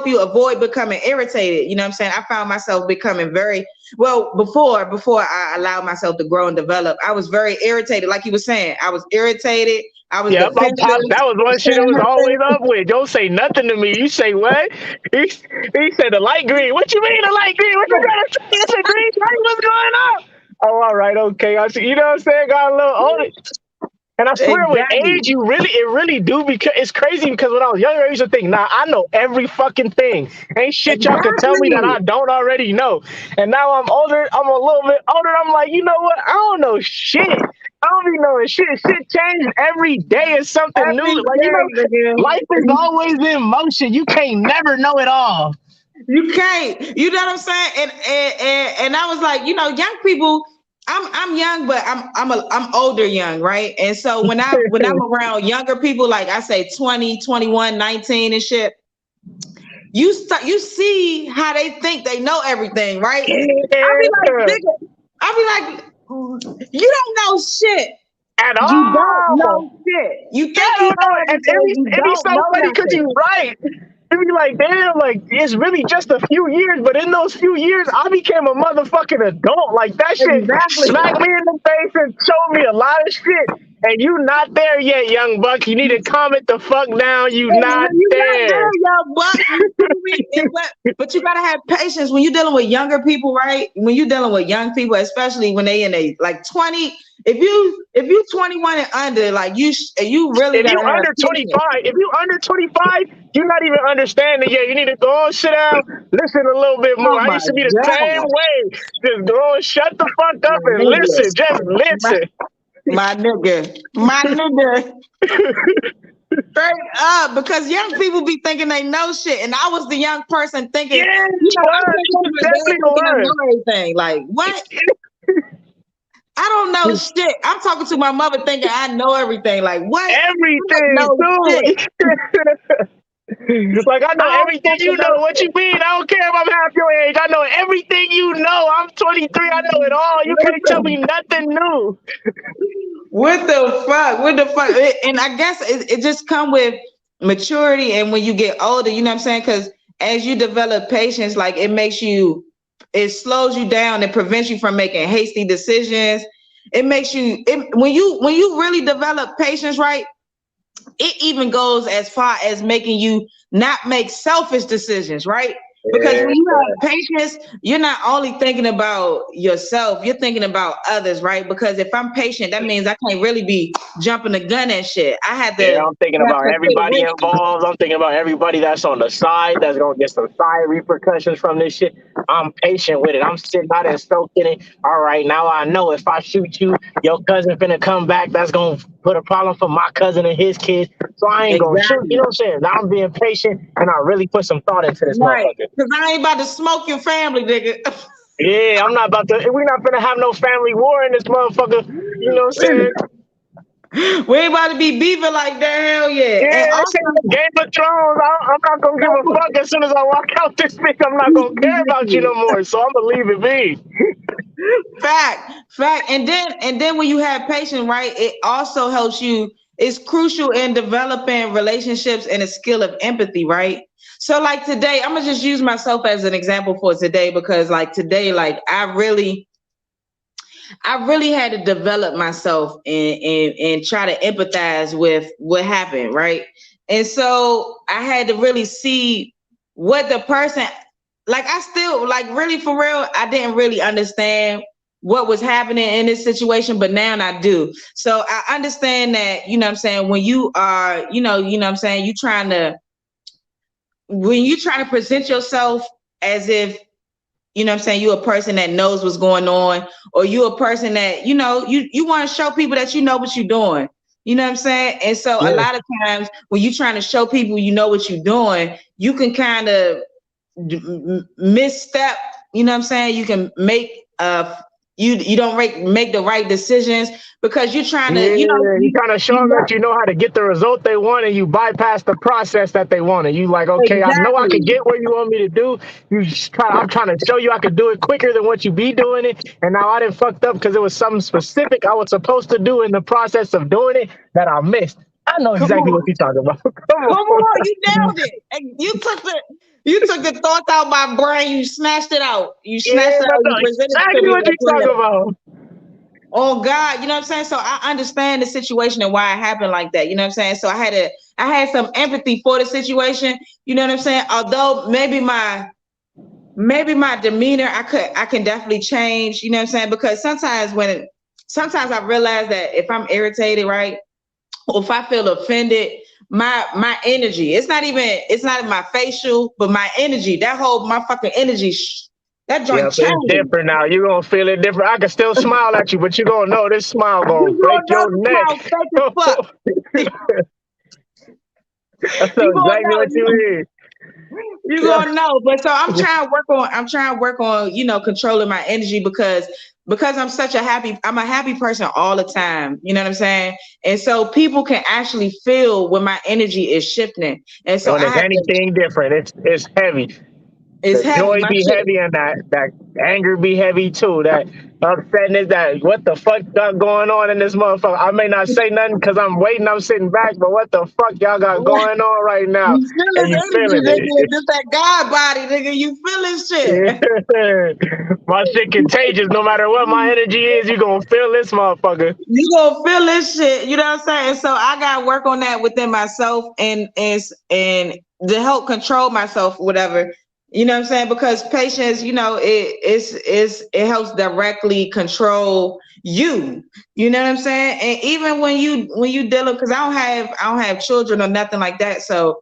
you avoid becoming irritated. You know what I'm saying? I found myself becoming before I allowed myself to grow and develop, I was very irritated. Like you were saying, I was irritated. I was my pops, that was one shit it was always up with. Don't say nothing to me. You say what? He said the light green. What you mean the light green? What you gotta say? It's a green light. What's going on? Oh, all right, okay. I see. You know what I'm saying? Got a little older. And I swear with age, it really do, because it's crazy, because when I was younger, I used to think, nah, I know every fucking thing. Ain't shit y'all can tell me that I don't already know. And now I'm older, I'm a little bit older, I'm like, you know what? I don't know shit. I don't be knowing shit. Shit changes every day. It's something new. Like, you know, life is always in motion. You can't never know it all. You can't. You know what I'm saying? And I was like, you know, young people, I'm young, but I'm older young, right? And so when I'm around younger people, like I say 20, 21, 19 and shit, you see how they think they know everything, right? Yeah. I'll be like, you don't know shit. At all. You don't know shit. You think you know everything, and it's so funny because you're right. You be like, damn, like it's really just a few years, but in those few years, I became a motherfucking adult. Like that shit smacked me in the face and showed me a lot of shit. And you not there yet, young buck. You need to calm it the fuck down. You not there, young buck. But you gotta have patience when you're dealing with younger people, right? When you're dealing with young people, especially when they in a like 20. If you 21 and under, like you really. If you under 25, you're not even understanding yet. You need to go and sit down, listen a little bit more. I used to be the same way. Just go and shut the fuck up and listen. Just listen. My nigga. Straight up, because young people be thinking they know shit, and I was the young person thinking, I know everything. Like what? I don't know shit. I'm talking to my mother thinking I know everything. Like what? Everything too. Like I know everything you know. What you mean? I don't care if I'm half your age. I know everything you know. I'm 23. I know it all. You can't tell me nothing new. What the fuck? And I guess it just come with maturity, and when you get older, you know what I'm saying? Because as you develop patience, like it slows you down and prevents you from making hasty decisions. It makes you when you really develop patience, right? It even goes as far as making you not make selfish decisions, right? Because when you have patience, you're not only thinking about yourself, you're thinking about others, right? Because if I'm patient, that means I can't really be jumping the gun and shit. I had to. Yeah, I'm thinking about everybody involved. I'm thinking about everybody that's on the side that's gonna get some side repercussions from this shit. I'm patient with it. I'm sitting out and soaking it. All right, now I know if I shoot you, your cousin finna come back. That's gonna put a problem for my cousin and his kids. So I ain't gonna shoot. You know what I'm saying? Now I'm being patient and I really put some thought into this motherfucker. Because I ain't about to smoke your family, nigga. Yeah, I'm not about to. We're not gonna have no family war in this motherfucker. You know what I'm saying? We ain't about to be beefing like that. Hell yeah. Yeah, And also, Game of Thrones. I'm not gonna give a fuck as soon as I walk out this bitch. I'm not gonna care about you no more. So I'm gonna leave it be. Fact. And then when you have patience, right? It also helps you. It's crucial in developing relationships and a skill of empathy, right? So like today, I'm gonna just use myself as an example for today, because like today, like I really had to develop myself and try to empathize with what happened, right? And so I had to really see what the person, like I still, like really for real, I didn't really understand what was happening in this situation, but now I do. So I understand that, you know what I'm saying, when you are, you know what I'm saying, when you try to present yourself as if, you know what I'm saying, you're a person that knows what's going on, or you're a person that, you know, you want to show people that you know what you're doing. You know what I'm saying? And so a lot of times when you're trying to show people you know what you're doing, you can kind of misstep, you know what I'm saying? You can make you don't make the right decisions because you're trying to, you kind of show them that you know how to get the result they want, and you bypass the process that they want. And you like, okay, I know I can get what you want me to do. I'm trying to show you I could do it quicker than what you be doing it. And now I done fucked up because it was something specific I was supposed to do in the process of doing it that I missed. I know exactly what you're talking about. Come on, you nailed it. And you took the thoughts out of my brain. You snatched it out. You snatched it out. You presented exactly what you're talking about. Oh God, you know what I'm saying? So I understand the situation and why it happened like that. You know what I'm saying? So I had some empathy for the situation. You know what I'm saying? Although maybe my demeanor, I can definitely change. You know what I'm saying? Because sometimes I realize that if I'm irritated, right, or if I feel offended, my energy, it's not my facial, but my energy, that whole motherfucking energy, that joint so it's different now. You're going to feel it different. I can still smile at you, but you're going to know this smile going to break your neck. That's exactly what you mean. You're going to know. But so I'm trying to work on, you know, controlling my energy, because because I'm a happy person all the time. You know what I'm saying? And so people can actually feel when my energy is shifting. And so When it's anything different, it's heavy. It's the heavy. joy My be shit. heavy and that anger be heavy too. That upsetness, that what the fuck got going on in this motherfucker. I may not say nothing because I'm waiting, I'm sitting back, but what the fuck y'all got going on right now? You feeling And you feeling energy, nigga. it. Just that God body, nigga. You feeling shit. Yeah. My shit contagious. No matter what my energy is, you gonna feel this motherfucker. You gonna feel this shit. You know what I'm saying? So I gotta work on that within myself and to help control myself, whatever. You know what I'm saying? Because patience, you know, it helps directly control you. You know what I'm saying? And even when you dealing, because I don't have children or nothing like that. So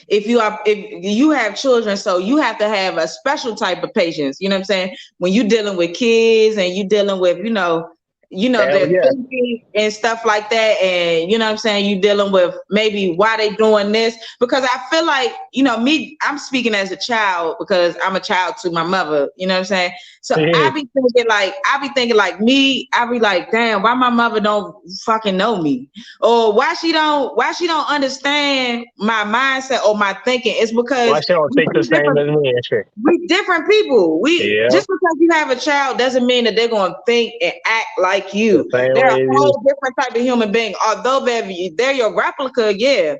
if you have children, so you have to have a special type of patience. You know what I'm saying? When you dealing with kids and you dealing with, you know, their thinking and stuff like that. And you know what I'm saying? You dealing with maybe why they doing this, because I feel like, you know, me, I'm speaking as a child because I'm a child to my mother, you know what I'm saying? So I be thinking like me, I be like, damn, why my mother don't fucking know me? Or why she don't understand my mindset or my thinking? It's because why she don't think the same as me and shit. We different people. Just because you have a child doesn't mean that they're gonna think and act like you. They're a whole different type of human being. Although they're your replica, yeah.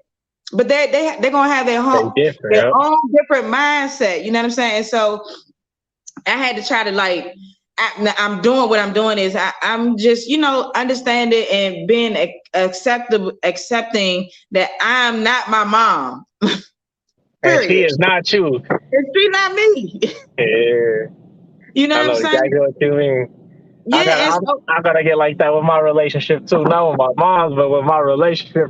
But they're gonna have their own different mindset. You know what I'm saying? And so I had to try to like I'm doing what I'm doing is I'm just, you know, understanding and being accepting that I'm not my mom. And she is not you. And she not me. Yeah. You know what I'm saying? Exactly what you mean. Yeah, I gotta get like that with my relationship too. Not with my mom's, but with my relationship.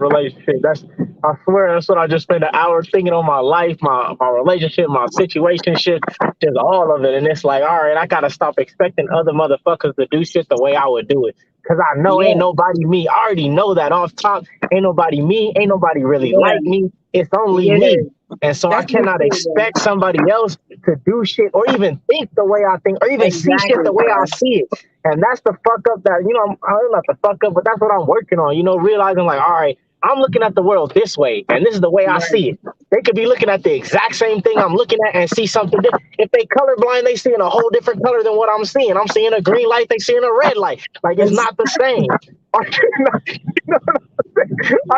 I swear that's what I just spent an hour thinking on my life, my relationship, my situationship, just all of it. And it's like, all right, I gotta stop expecting other motherfuckers to do shit the way I would do it. Cause I know ain't nobody me. I already know that off top. Ain't nobody me. Ain't nobody really like me. It's only me. And so I cannot expect somebody else to do shit or even think the way I think or even see shit the way I see it. And that's the fuck up that, you know, I don't know the fuck up, but that's what I'm working on, you know, realizing like, all right, I'm looking at the world this way and this is the way I see it. They could be looking at the exact same thing I'm looking at and see something different. If they colorblind, they seeing a whole different color than what I'm seeing. I'm seeing a green light, they seeing a red light. Like it's not the same. Our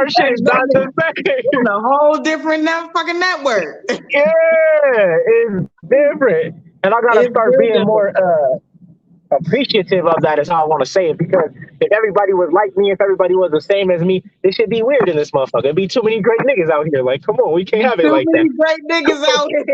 shit is not the same. It's a whole different fucking network. Yeah, it's different. And I gotta start being more appreciative of that is how I want to say it, because if everybody was like me, if everybody was the same as me, it should be weird in this motherfucker. There'd be too many great niggas out here. Like, come on, we can't have it like that. Too many great niggas out here.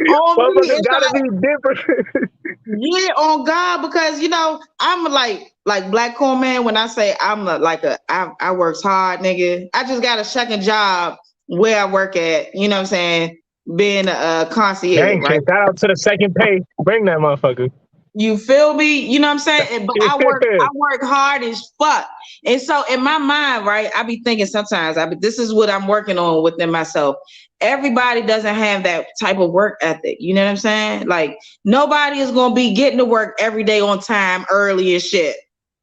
Motherfuckers gotta be different. Yeah, on God, because you know I'm like Black Corn Man. When I say I'm I works hard, nigga. I just got a second job where I work at. You know what I'm saying? Being a concierge. Dang, right? Shout out to the second pay. Bring that motherfucker. You feel me? You know what I'm saying? But I work hard as fuck. And so in my mind, right, I be thinking sometimes, this is what I'm working on within myself. Everybody doesn't have that type of work ethic. You know what I'm saying? Like nobody is going to be getting to work every day on time, early and shit.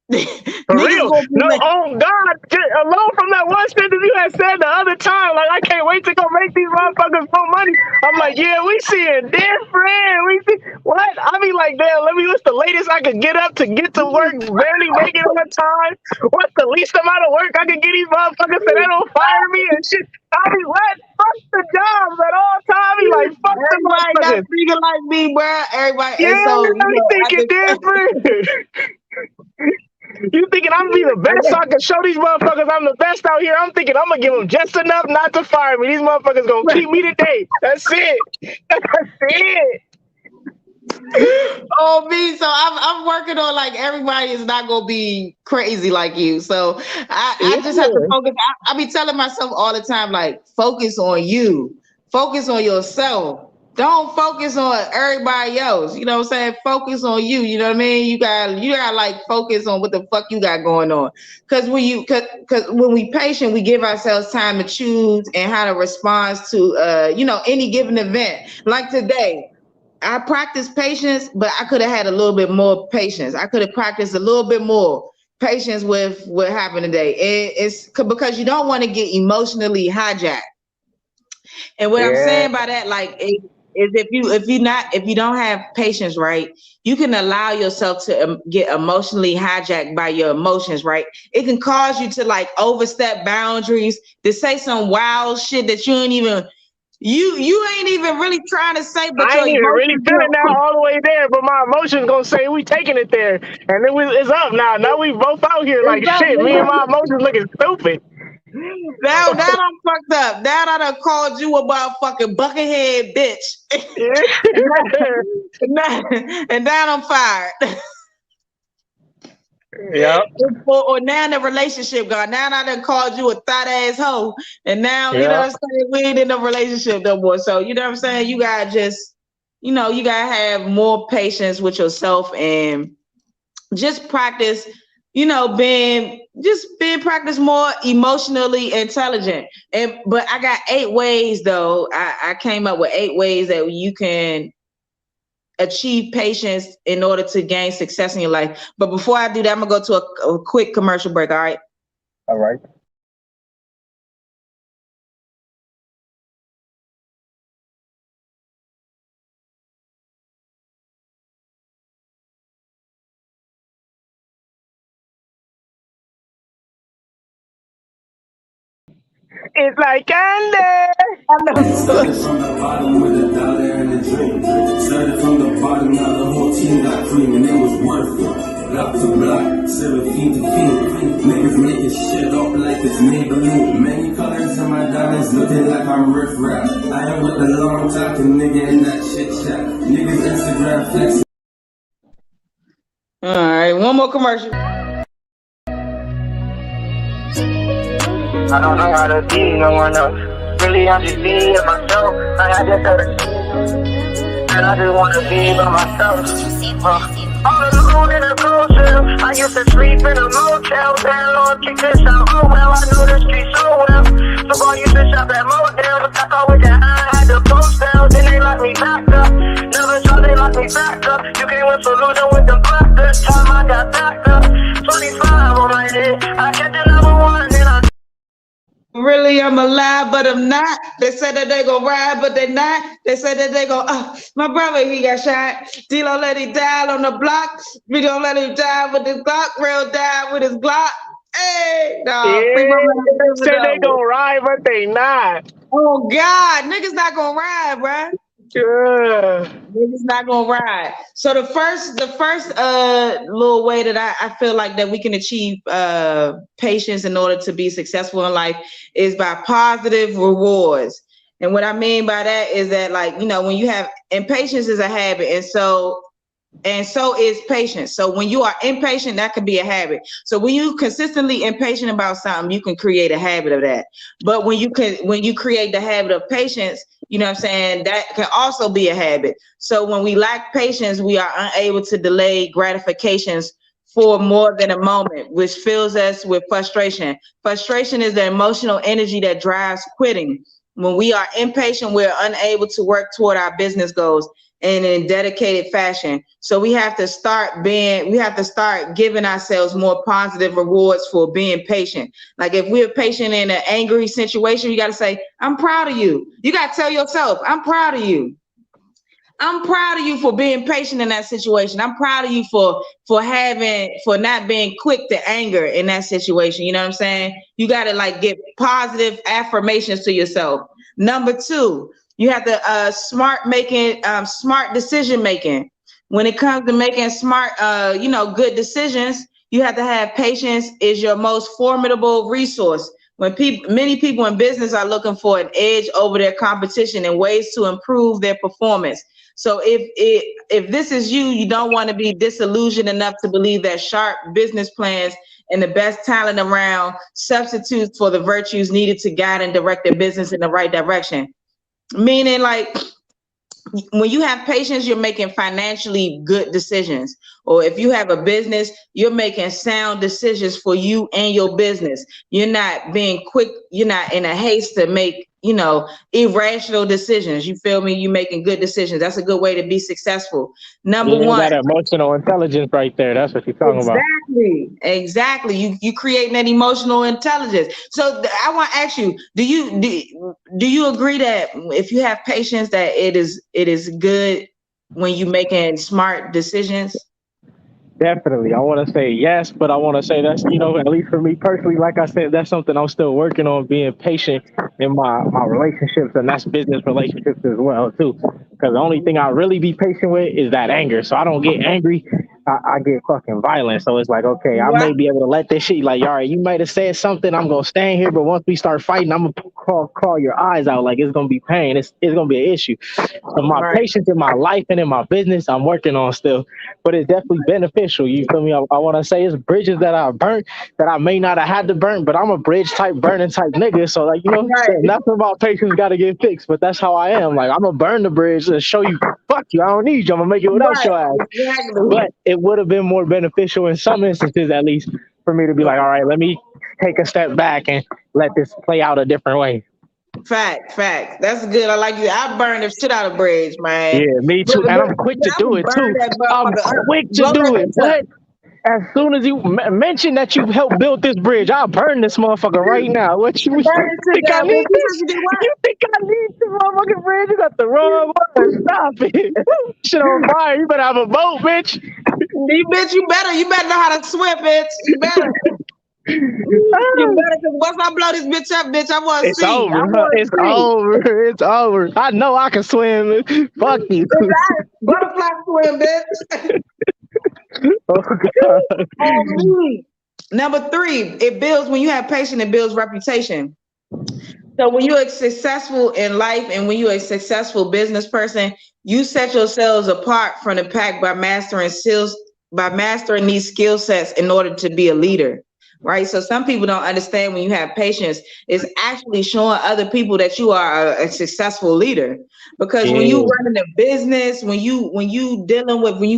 For real. No, oh God, alone from that one sentence you had said the other time, like I can't wait to go make these motherfuckers more money. I'm like, yeah, we seeing different. We see what? I be like, damn, what's the latest I could get up to get to work, barely make it on time? What's the least amount of work I could get these motherfuckers so they don't fire me and shit? I be what? Fuck the jobs at all times. Be like, fuck the motherfuckers. Thinking like me, bro. Everybody, yeah, and so, thinking different. You thinking I'm gonna be the best so I can show these motherfuckers I'm the best out here? I'm thinking I'm gonna give them just enough not to fire me. These motherfuckers gonna keep me today. That's it. That's it. Oh, me. So I'm working on like everybody is not gonna be crazy like you. So I just have to focus. I be telling myself all the time, like, focus on you, focus on yourself. Don't focus on everybody else. You know what I'm saying? Focus on you. You know what I mean? You gotta like focus on what the fuck you got going on. Cause when we patient, we give ourselves time to choose and how to respond to you know, any given event. Like today, I practiced patience, but I could have had a little bit more patience. I could have practiced a little bit more patience with what happened today. It's because you don't want to get emotionally hijacked. And what I'm saying by that, like, is if you don't have patience, right, you can allow yourself to get emotionally hijacked by your emotions, right? It can cause you to like overstep boundaries, to say some wild shit that you ain't even really trying to say, but I your ain't even really emotions feeling that all the way there, but my emotions gonna say we taking it there, and then it's up now. Now we both out here like shit. Me and my emotions looking stupid. Now I'm fucked up. Now I done called you a motherfucking buckethead bitch. and now I'm fired. Yeah. Or now the relationship gone. Now I done called you a thought ass hoe. And now, you know what I'm saying? We ain't in a relationship no more. So, you know what I'm saying? You gotta just, you gotta have more patience with yourself and just practice, being practice more emotionally intelligent. But I got 8 ways though. I came up with 8 ways that you can achieve patience in order to gain success in your life. But before I do that, I'm gonna go to a quick commercial break. All right. All right. It's like candy. Started from the bottom with $1 and a drink. Started from the bottom, now the whole team got cream and it was worth it. Block to block, 7 feet to feet. Niggas making shit up like it's Maybelline. Many colors in my diamonds looking like I'm riff rap. I am with the long talking nigga in that shit chat. Niggas Instagram flex. All right, one more commercial. I don't know how to be no one else. Really, I'm just being myself. I had this other and I just want to be by myself. All alone in a cold cell. I used to sleep in a motel. Landlord kicked this out. Oh well, I know the street so well. So I used to shop at motel. I thought with that I had to post down. Then they locked me back up. Never saw they locked me back up. You came with solution with the black. This time I got back up. 25 on my head. I kept the number 1 and I Really, I'm alive, but I'm not. They said that they gonna ride, but they not. They said that they gonna, my brother, he got shot. D-Lo let him die on the block. We gonna let him die with his Glock. Real die with his Glock. Hey, dog. Yeah, said they gonna ride, but they not. Oh, God. Niggas not gonna ride, bruh. Yeah. Niggas not gonna ride. So the first little way that I feel like that we can achieve patience in order to be successful in life is by positive rewards. And what I mean by that is that, like, when you have, and patience is a habit, and so is patience. So when you are impatient, that could be a habit. So when you consistently impatient about something, you can create a habit of that. But when you create the habit of patience, that can also be a habit. So when we lack patience, we are unable to delay gratifications for more than a moment, which fills us with frustration. Frustration is the emotional energy that drives quitting. When we are impatient, we're unable to work toward our business goals and in dedicated fashion. So we have to start giving ourselves more positive rewards for being patient. Like if we're patient in an angry situation, you got to say, I'm proud of you. You got to tell yourself, I'm proud of you. I'm proud of you for being patient in that situation. I'm proud of you for not being quick to anger in that situation. You know what I'm saying? You got to give positive affirmations to yourself. Number 2, you have to smart decision making. When it comes to making smart, good decisions, you have to have patience is your most formidable resource. When many people in business are looking for an edge over their competition and ways to improve their performance. So if this is you, you don't want to be disillusioned enough to believe that sharp business plans and the best talent around substitutes for the virtues needed to guide and direct their business in the right direction. Meaning, like, when you have patience, you're making financially good decisions. Or if you have a business, you're making sound decisions for you and your business. You're not being quick. You're not in a haste to make irrational decisions. You feel me? You making good decisions. That's a good way to be successful. Number Yeah, one. that emotional intelligence right there. That's what you're talking about. Exactly. You creating that emotional intelligence. So I want to ask you, do you agree that if you have patience that it is good when you making smart decisions? Definitely. I want to say yes, but I want to say that's, at least for me personally, like I said, that's something I'm still working on, being patient in my relationships, and that's business relationships as well, too. Because the only thing I really be patient with is that anger. So I don't get angry. I get fucking violent. So it's like, okay, I may be able to let this shit, like, all right, you might have said something, I'm going to stand here, but once we start fighting, I'm going to call your eyes out. Like, it's going to be pain. It's going to be an issue. So my patience in my life and in my business, I'm working on still, but it's definitely beneficial. You feel me? I want to say it's bridges that I burnt that I may not have had to burn, but I'm a bridge type burning type nigga. So like, nothing about patience got to get fixed, but that's how I am. Like, I'm going to burn the bridge and show you, fuck you, I don't need you. I'm going to make it without your ass. But it would have been more beneficial in some instances, at least, for me to be like, all right, let me take a step back and let this play out a different way. Fact. That's good. I like you. I burn the shit out of bridge, man. Yeah, me too. And I'm quick to do it too. I'm quick to do it. What? As soon as you mention that you helped build this bridge, I'll burn this motherfucker right now. What you think I need this? You think I need this motherfucking bridge? You got the wrong one. Stop it. Shit on fire. You better have a boat, bitch. You better know how to swim, bitch. You better. You better, cause once I blow this bitch up, bitch, I want to see. It's over. I know I can swim. Fuck you. Butterfly swim, bitch. Oh, God. Number 3, it builds, when you have patience, it builds reputation. So when you're successful in life and when you're a successful business person, you set yourselves apart from the pack by mastering these skill sets in order to be a leader. Right. So some people don't understand when you have patience, it's actually showing other people that you are a successful leader. Because when you running a business, when you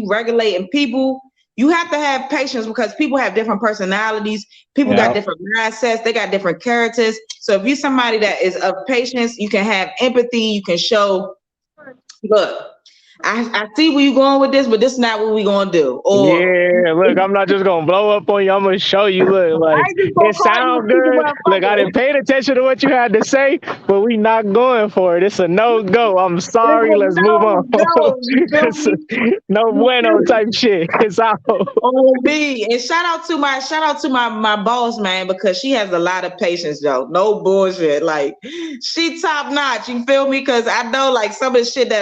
regulating people, you have to have patience because people have different personalities. People got different mindsets. They got different characters. So if you're somebody that is of patience, you can have empathy. You can show, look, I see where you're going with this, but this is not what we're going to do. Or, look, I'm not just going to blow up on you. I'm going to show you, look, like, it sounds good. Look, I didn't pay attention to what you had to say, but we not going for it. It's a no-go. I'm sorry. Let's move on. No bueno type shit. It's out. And shout out to my boss, man, because she has a lot of patience, though. No bullshit. Like, she top notch. You feel me? Because I know, like, some of the shit that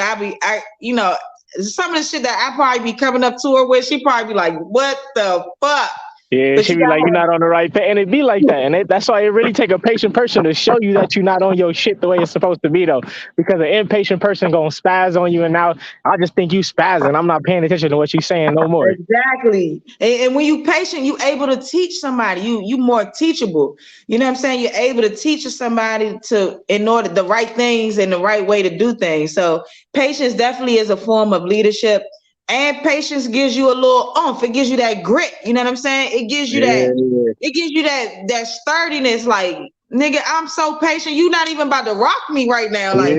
some of the shit that I probably be coming up to her with, she probably be like, what the fuck? Yeah, she be like, you're not on the right path. And it be like that. And that's why it really take a patient person to show you that you're not on your shit the way it's supposed to be, though. Because an impatient person going to spaz on you. And now I just think you spazzing. I'm not paying attention to what you're saying no more. Exactly. And when you patient, you able to teach somebody. You more teachable. You know what I'm saying? You're able to teach somebody the right things and the right way to do things. So patience definitely is a form of leadership. And patience gives you a little oomph. It gives you that grit. You know what I'm saying? It gives you that sturdiness. Like, nigga, I'm so patient. You not even about to rock me right now. Like,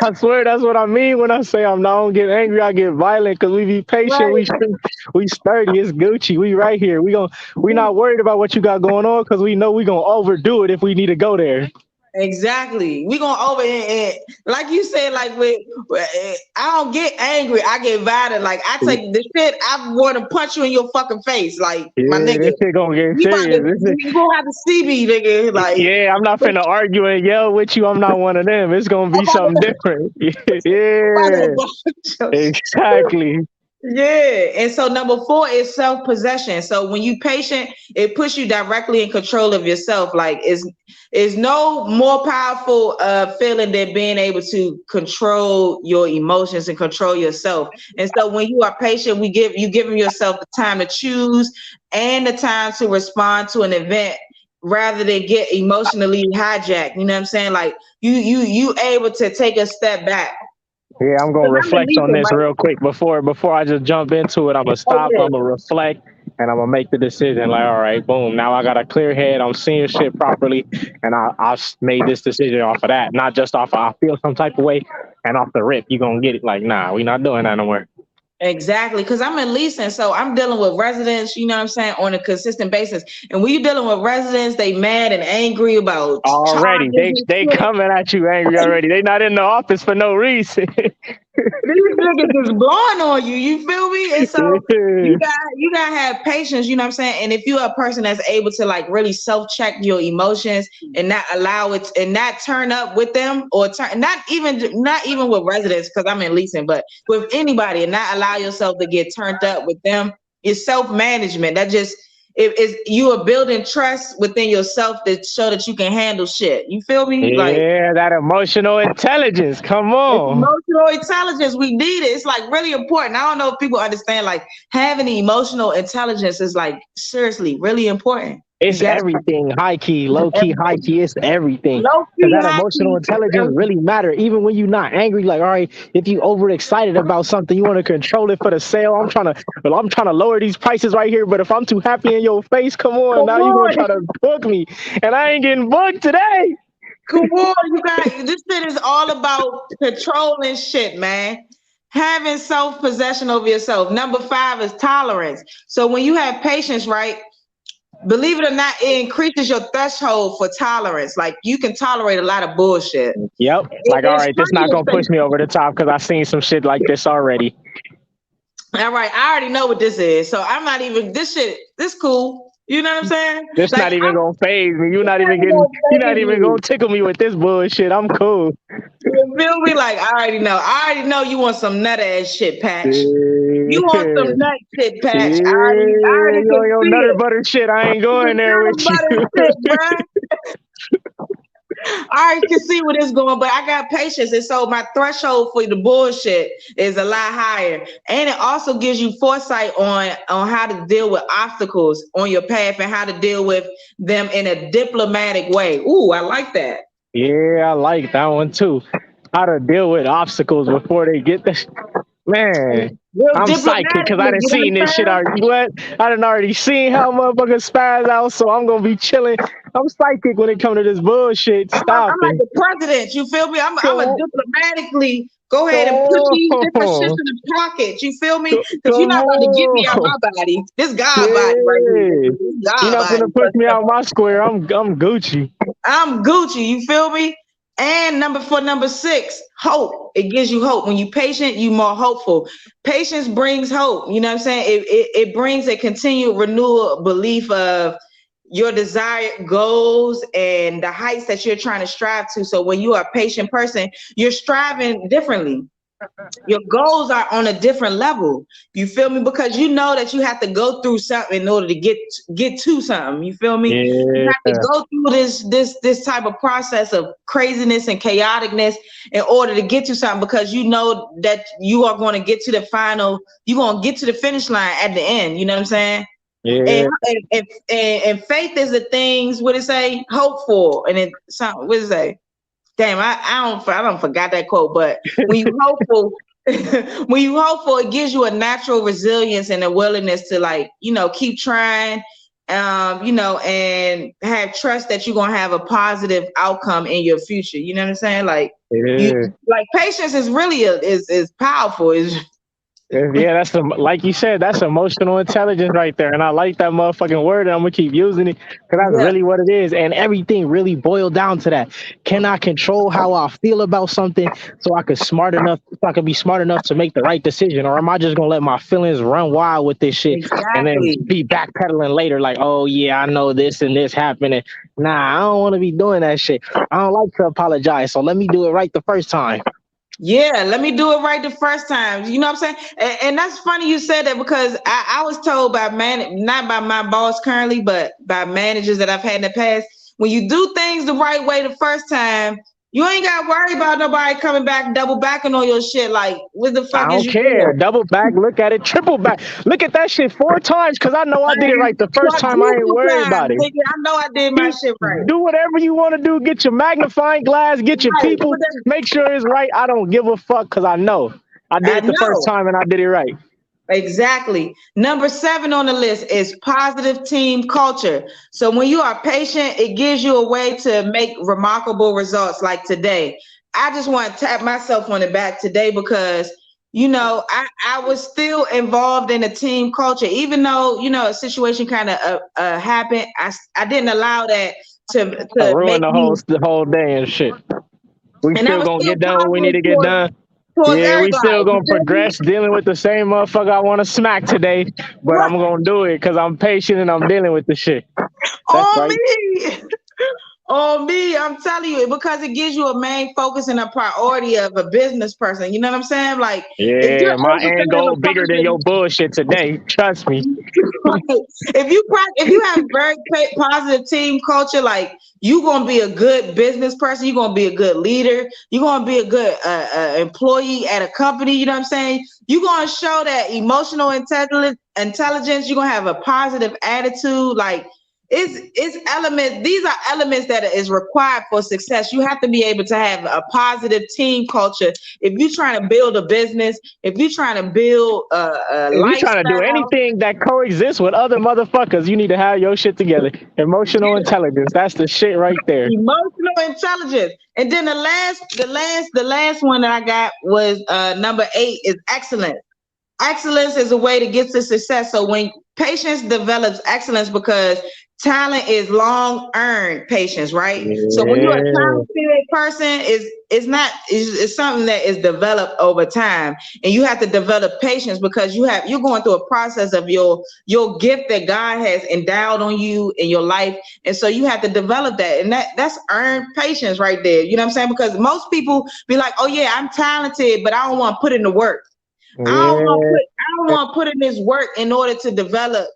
I swear that's what I mean when I say I don't get angry. I get violent because we be patient. Right. We sturdy. It's Gucci. We right here. We not worried about what you got going on because we know we gonna overdo it if we need to go there. Exactly. We gonna over and like you said, like I don't get angry, I get violent. Like, I take the shit, I want to punch you in your fucking face. Like, my nigga, this shit gonna get serious. You gonna have to see me, nigga. Like, I'm not finna argue and yell with you. I'm not one of them. It's gonna be something different. Exactly. Yeah. And so number 4 is self-possession. So when you patient, it puts you directly in control of yourself. Like, is no more powerful feeling than being able to control your emotions and control yourself. And so when you are patient, you giving yourself the time to choose and the time to respond to an event rather than get emotionally hijacked. You know what I'm saying? Like, you able to take a step back. Yeah, I'm gonna reflect on this real quick before I just jump into it. I'm gonna stop. I'm gonna reflect, and I'm gonna make the decision. Like, all right, boom. Now I got a clear head. I'm seeing shit properly, and I made this decision off of that, not just off of I feel some type of way, and off the rip, you gonna get it. Like, nah, we not doing that no more. Exactly, because I'm in leasing, so I'm dealing with residents, you know what I'm saying, on a consistent basis. And when you're dealing with residents, they mad and angry about already. They coming at you angry already. They not in the office for no reason. These niggas is blowing on you. You feel me? And so you gotta have patience. You know what I'm saying? And if you're a person that's able to like really self-check your emotions and not allow it and not turn up with them or not even with residents, because I'm in leasing, but with anybody, and not allow yourself to get turned up with them, it's self-management. That just you are building trust within yourself to show that you can handle shit. You feel me? Yeah, that emotional intelligence. Come on. Emotional intelligence. We need it. It's like really important. I don't know if people understand, like having emotional intelligence is like seriously really important. It's everything, high key, low key, high key. It's everything. That emotional intelligence really matter. Even when you're not angry, like, all right, if you overexcited about something, you want to control it for the sale. I'm trying to lower these prices right here. But if I'm too happy in your face, come on, now you're gonna try to book me, and I ain't getting booked today. Come on, you guys. This shit is all about controlling shit, man. Having self-possession over yourself. Number 5 is tolerance. So when you have patience, right? Believe it or not, it increases your threshold for tolerance. Like you can tolerate a lot of bullshit. Yep. Like, all right, this not gonna push me over the top because I've seen some shit like this already. All right, I already know what this is. So I'm not even this cool. You know what I'm saying? This like, not even gonna phase me. You're not even gonna tickle me with this bullshit. I'm cool. You feel me? Like I already know you want some nut ass shit, Patch. You want some nut shit, Patch. I already your nutter butter shit. I ain't going there with you. Shit, I already can see where this is going, but I got patience, and so my threshold for the bullshit is a lot higher. And it also gives you foresight on how to deal with obstacles on your path and how to deal with them in a diplomatic way. Ooh, I like that. Yeah, I like that one too. How to deal with obstacles before they get there. Man, I'm psychic because I done seen this shit already. What? I done already seen how motherfuckers spaz out, so I'm gonna be chilling. I'm psychic when it comes to this bullshit. Stop I'm like the president. You feel me? I'm a diplomatically go ahead and put these different shits in the pocket. You feel me? Because you're not about to get me out my body. This God body right here. You're not gonna push me out my square. I'm Gucci. I'm Gucci. You feel me? And number 6, hope. It gives you hope. When you're patient, you're more hopeful. Patience brings hope. You know what I'm saying? It brings a continued renewal belief of your desired goals and the heights that you're trying to strive to. So when you are a patient person, you're striving differently. Your goals are on a different level. You feel me? Because you know that you have to go through something in order to get to something. You feel me? Yeah. You have to go through this type of process of craziness and chaoticness in order to get to something, because you know that you are going to get to the final, you're going to get to the finish line at the end. You know what I'm saying? Yeah. And faith is the things, what it say? Hope for. And it sound, what it say? Damn, I don't forgot that quote, but when you hopeful, it gives you a natural resilience and a willingness to, like, you know, keep trying, you know, and have trust that you're gonna have a positive outcome in your future. You know what I'm saying? Like, like patience is really is powerful. Yeah, that's like you said, that's emotional intelligence right there, and I like that motherfucking word, and I'm gonna keep using it because that's really what it is, and everything really boiled down to that. Can I control how I feel about something so I can be smart enough to make the right decision, or am I just gonna let my feelings run wild with this shit and then be backpedaling later like, oh yeah, I know this and this happened, and nah, I don't want to be doing that shit. I don't like to apologize, so let me do it right the first time. Yeah, let me do it right the first time. You know what I'm saying? And that's funny you said that, because I was told by not by my boss currently, but by managers that I've had in the past, when you do things the right way the first time, you ain't got to worry about nobody coming back, double backing on your shit. Like, what the fuck is you doing? I don't care. Double back, look at it, triple back. Look at that shit 4 times, because I know I did it right the first time. I ain't worried about it. I know I did my shit right. Do whatever you want to do. Get your magnifying glass, get your people, make sure it's right. I don't give a fuck, because I know. I did it the first time and I did it right. Exactly. Number 7 on the list is positive team culture. So when you are patient, it gives you a way to make remarkable results like today. I just want to tap myself on the back today because, you know, I was still involved in a team culture, even though, you know, a situation kind of happened. I didn't allow that to ruin make the whole day and shit. We and I still was gonna still get done what we need to get done. towards Yeah, we still everybody. gonna progress dealing with the same motherfucker I want to smack today, but I'm gonna do it because I'm patient and I'm dealing with the shit. That's right. Me. On me, I'm telling you, because it gives you a main focus and a priority of a business person. You know what I'm saying? Like, if Yeah, you're my end goal overthinking a bigger than your bullshit today. Trust me. if you have very positive team culture, like you're gonna be a good business person, you're gonna be a good leader, you're gonna be a good employee at a company. You know what I'm saying? You're gonna show that emotional intelligence. You're gonna have a positive attitude, like. It's elements. These are elements that is required for success. You have to be able to have a positive team culture. If you're trying to build a business, if you're trying to build a If you're lifestyle, trying to do anything that coexists with other motherfuckers, you need to have your shit together. Emotional intelligence. That's the shit right there. Emotional intelligence. And then the last one that I got was number 8 is excellence. Excellence is a way to get to success. So when patience develops excellence, because talent is long earned patience, right? Yeah. So when you're a talented person, it's something that is developed over time, and you have to develop patience because you're going through a process of your gift that God has endowed on you in your life, and so you have to develop that, and that's earned patience right there. You know what I'm saying? Because most people be like, oh yeah, I'm talented, but I don't want to put in the work. I don't want to put in this work in order to develop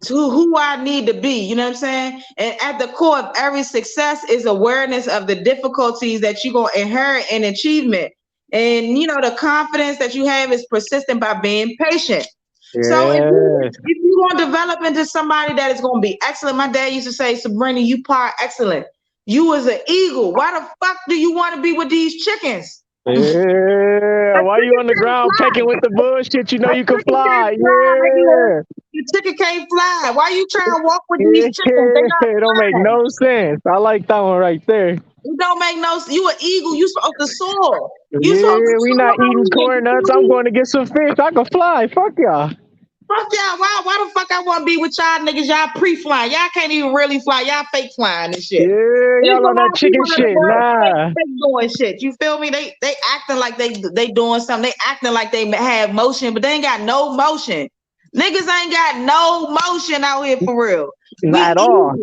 to who I need to be. You know what I'm saying? And at the core of every success is awareness of the difficulties that you're going to inherit in achievement. And, you know, the confidence that you have is persistent by being patient. Yes. So if you want to develop into somebody that is going to be excellent, my dad used to say, Sabrina, you part excellent. You was an eagle. Why the fuck do you want to be with these chickens? Yeah, why you on the ground pecking with the bullshit? You know you can fly. Yeah. The chicken can't fly. Why you trying to walk with these chickens? It don't make no sense. I like that one right there. It don't make no sense. You an eagle. You supposed to soar. We not eating corn nuts. I'm going to get some fish. I can fly. Fuck y'all. Fuck y'all. Why the fuck I want to be with y'all niggas? Y'all pre-flying. Y'all can't even really fly. Y'all fake flying and shit. Yeah, y'all on that chicken shit. Nah. They doing shit. You feel me? They acting like they doing something. They acting like they have motion, but they ain't got no motion. Niggas ain't got no motion out here for real. Not at all.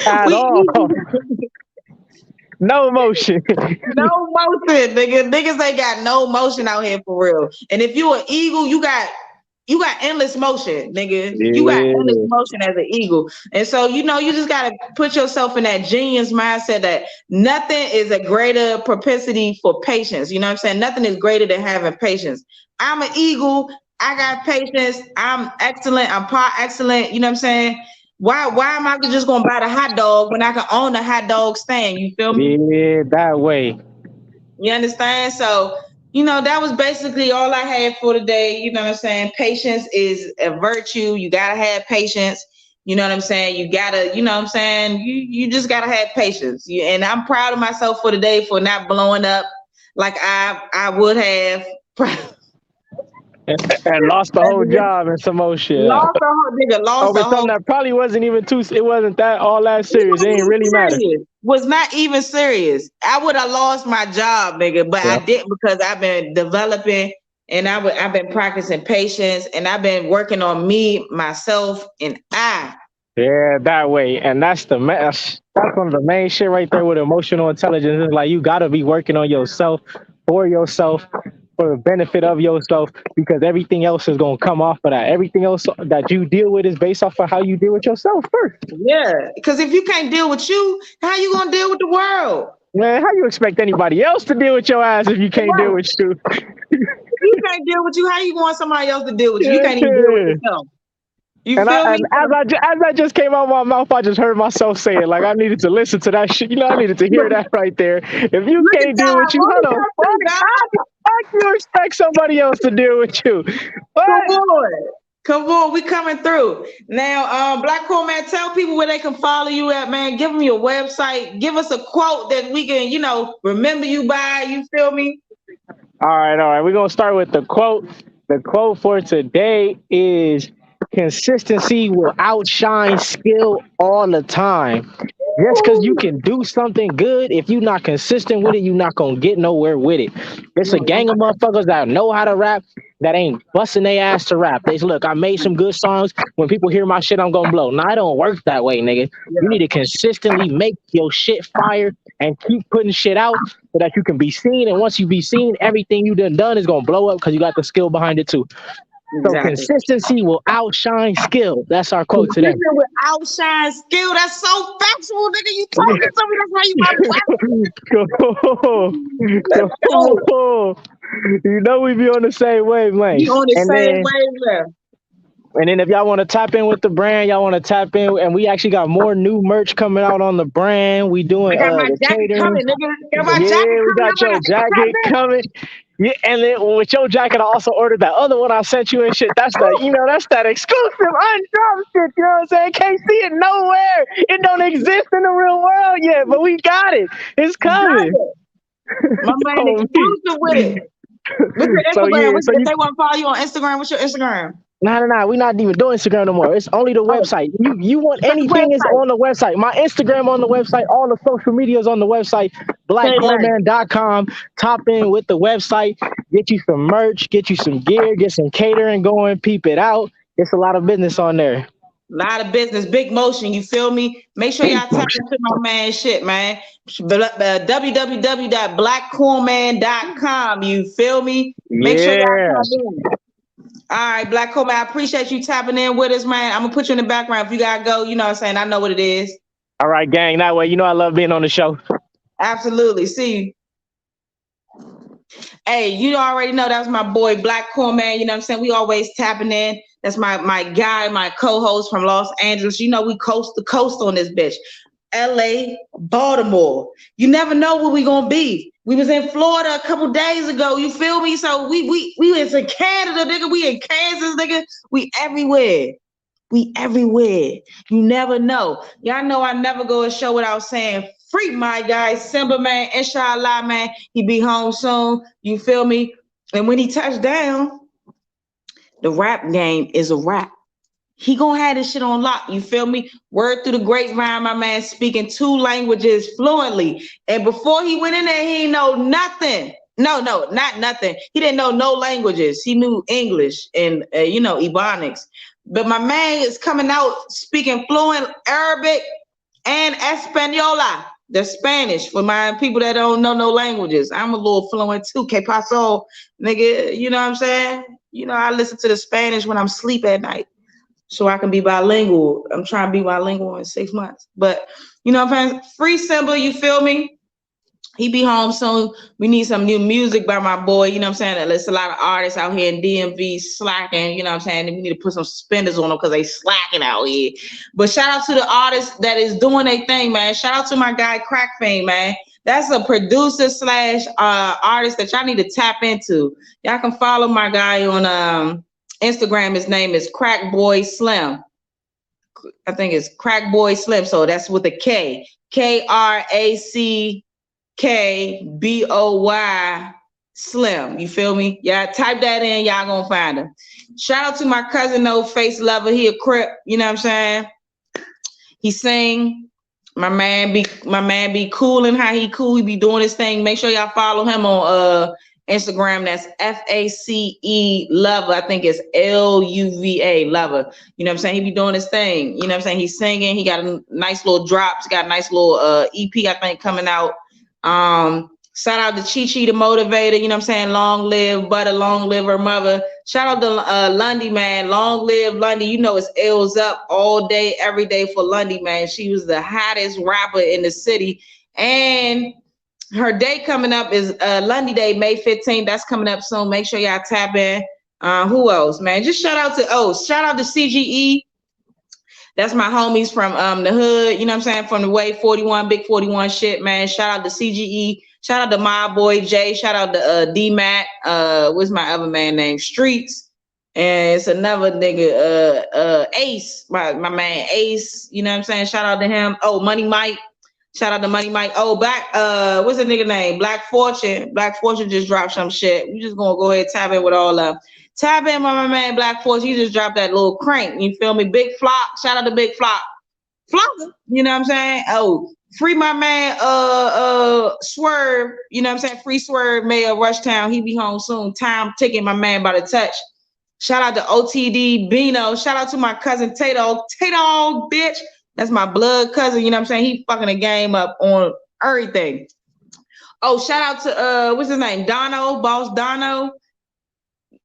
At all. No motion. No motion, nigga. Niggas ain't got no motion out here for real. And if you an eagle, you got endless motion, nigga. Yeah. You got endless motion as an eagle. And so, you know, you just got to put yourself in that genius mindset that nothing is a greater propensity for patience. You know what I'm saying? Nothing is greater than having patience. I'm an eagle. I got patience. I'm excellent. I'm par excellent. You know what I'm saying? Why am I just gonna buy the hot dog when I can own the hot dog stand? You feel me? Yeah, that way. You understand? So, you know, that was basically all I had for today. You know what I'm saying? Patience is a virtue. You gotta have patience. You know what I'm saying? You gotta, you know what I'm saying? You just gotta have patience. And I'm proud of myself for today for not blowing up like I would have. And lost the whole job and some more shit. Lost the whole nigga. Over something that probably wasn't even it wasn't that all that serious. It ain't really matter. Was not even serious. I would have lost my job, nigga, but I didn't because I've been developing and I've been practicing patience and I've been working on me, myself, and I. Yeah, that way. And that's one of the main shit right there with emotional intelligence. Is like you gotta be working on yourself, for yourself, for the benefit of yourself, because everything else is gonna come off of that. Everything else that you deal with is based off of how you deal with yourself first. Yeah, because if you can't deal with you, how you gonna deal with the world? Man, how you expect anybody else to deal with your ass if you can't deal with you? You can't deal with you. How you want somebody else to deal with you? You can't even deal with yourself. You feel me? As I just came out of my mouth, I just heard myself say it. Like I needed to listen to that shit. You know, I needed to hear that right there. If you can't deal with you, hold on. fuck you expect somebody else to deal with you? What? Come on, we coming through. Now, Black Cool Man, tell people where they can follow you at, man. Give them your website. Give us a quote that we can, remember you by. You feel me? All right. We're going to start with the quote. The quote for today is consistency will outshine skill all the time. Just because you can do something good, if you're not consistent with it, you're not going to get nowhere with it. It's a gang of motherfuckers that know how to rap that ain't busting their ass to rap. They say, look, I made some good songs. When people hear my shit, I'm going to blow. No, I don't work that way, nigga. You need to consistently make your shit fire and keep putting shit out so that you can be seen. And once you be seen, everything you done is going to blow up because you got the skill behind it too. So consistency will outshine skill. That's our quote today. Consistency will outshine skill. That's so factual, nigga. You talking to me? That's why you my Cool. You know we be on the same wavelength. You on the same wavelength. And then if y'all want to tap in with the brand, y'all want to tap in, and we actually got more new merch coming out on the brand. We doing the catering. We got your jacket coming. Yeah, and then with your jacket, I also ordered that other one I sent you and shit. That's that's that exclusive undropped shit. You know what I'm saying? Can't see it nowhere. It don't exist in the real world yet, but we got it. It's coming. My man, exclusive with it. If they want to follow you on Instagram, what's your Instagram? No. We're not even doing Instagram no more. It's only the website. You want anything is on the website. My Instagram on the website. All the social medias on the website. BlackCoolMan.com. Top in with the website. Get you some merch. Get you some gear. Get some catering going. Peep it out. It's a lot of business on there. A lot of business. Big motion. You feel me? Make sure y'all tap into my man shit, man. www.blackcoolman.com. You feel me? Make sure y'all tap in. All right, Black Cool Man, I appreciate you tapping in with us, man. I'm going to put you in the background. If you got to go, you know what I'm saying? I know what it is. All right, gang. That way, I love being on the show. Absolutely. See you. Hey, you already know that was my boy, Black Cool Man. You know what I'm saying? We always tapping in. That's my guy, my co-host from Los Angeles. You know, we coast to coast on this bitch. LA, Baltimore. You never know where we going to be. We was in Florida a couple days ago. You feel me? So we was in Canada, nigga. We in Kansas, nigga. We everywhere. We everywhere. You never know. Y'all know I never go a show without saying free my guy, Simba, man. Inshallah, man. He be home soon. You feel me? And when he touched down, the rap game is a wrap. He gonna have this shit on lock, you feel me? Word through the grapevine, my man speaking 2 languages fluently. And before he went in there, he didn't know nothing. No, not nothing. He didn't know no languages. He knew English and, Ebonics. But my man is coming out speaking fluent Arabic and Española, the Spanish, for my people that don't know no languages. I'm a little fluent too. Que paso, nigga, you know what I'm saying? I listen to the Spanish when I'm asleep at night, so I can be bilingual. I'm trying to be bilingual in 6 months. But, you know what I'm saying? Free Simba, you feel me? He be home soon. We need some new music by my boy. You know what I'm saying? There's a lot of artists out here in DMV slacking. You know what I'm saying? We need to put some suspenders on them because they slacking out here. But shout out to the artists that is doing their thing, man. Shout out to my guy, Crack Fame, man. That's a producer / artist that y'all need to tap into. Y'all can follow my guy on Instagram. His name is Crack Boy Slim. I think it's Crack Boy Slim. So that's with a K. KRACKBOY Slim. You feel me? Y'all type that in, y'all gonna find him. Shout out to my cousin, No Face Lover. He a Crip, you know what I'm saying? He sing. My man be cool and how he cool. He be doing his thing. Make sure y'all follow him on Instagram. That's FACE Lover. I think it's LUVA Lover. You know what I'm saying? He be doing his thing. You know what I'm saying? He's singing. He got a nice little drops. Got a nice little EP, I think, coming out. Shout out to Chi Chi the Motivator. You know what I'm saying? Long live Butter, long live her mother. Shout out to Lundy, man. Long live Lundy. You know it's L's up all day, every day for Lundy, man. She was the hottest rapper in the city. And her day coming up is Lundy Day, May 15th. That's coming up soon. Make sure y'all tap in. Who else, man? Just shout out to CGE. That's my homies from the hood. You know what I'm saying? From the way 41, big 41 shit, man. Shout out to CGE. Shout out to my boy Jay. Shout out to D-Mac. What's my other man named Streets? And it's another nigga, Ace, my man Ace. You know what I'm saying? Shout out to him. Oh, Money Mike. Shout out to Money Mike. Oh, what's the nigga name? Black Fortune. Black Fortune just dropped some shit. We just gonna go ahead and tap in with all of. Tap in with my man Black Fortune. He just dropped that little crank. You feel me? Big Flop. Shout out to Big Flop. Flop. You know what I'm saying? Oh, free my man Swerve. You know what I'm saying? Free Swerve, Mayor of Rushtown. He be home soon. Time ticking, my man by the touch. Shout out to OTD Bino. Shout out to my cousin Tato. Tato, bitch. That's my blood cousin. You know what I'm saying? He fucking the game up on everything. Oh, shout out to what's his name? Dono, Boss Dono.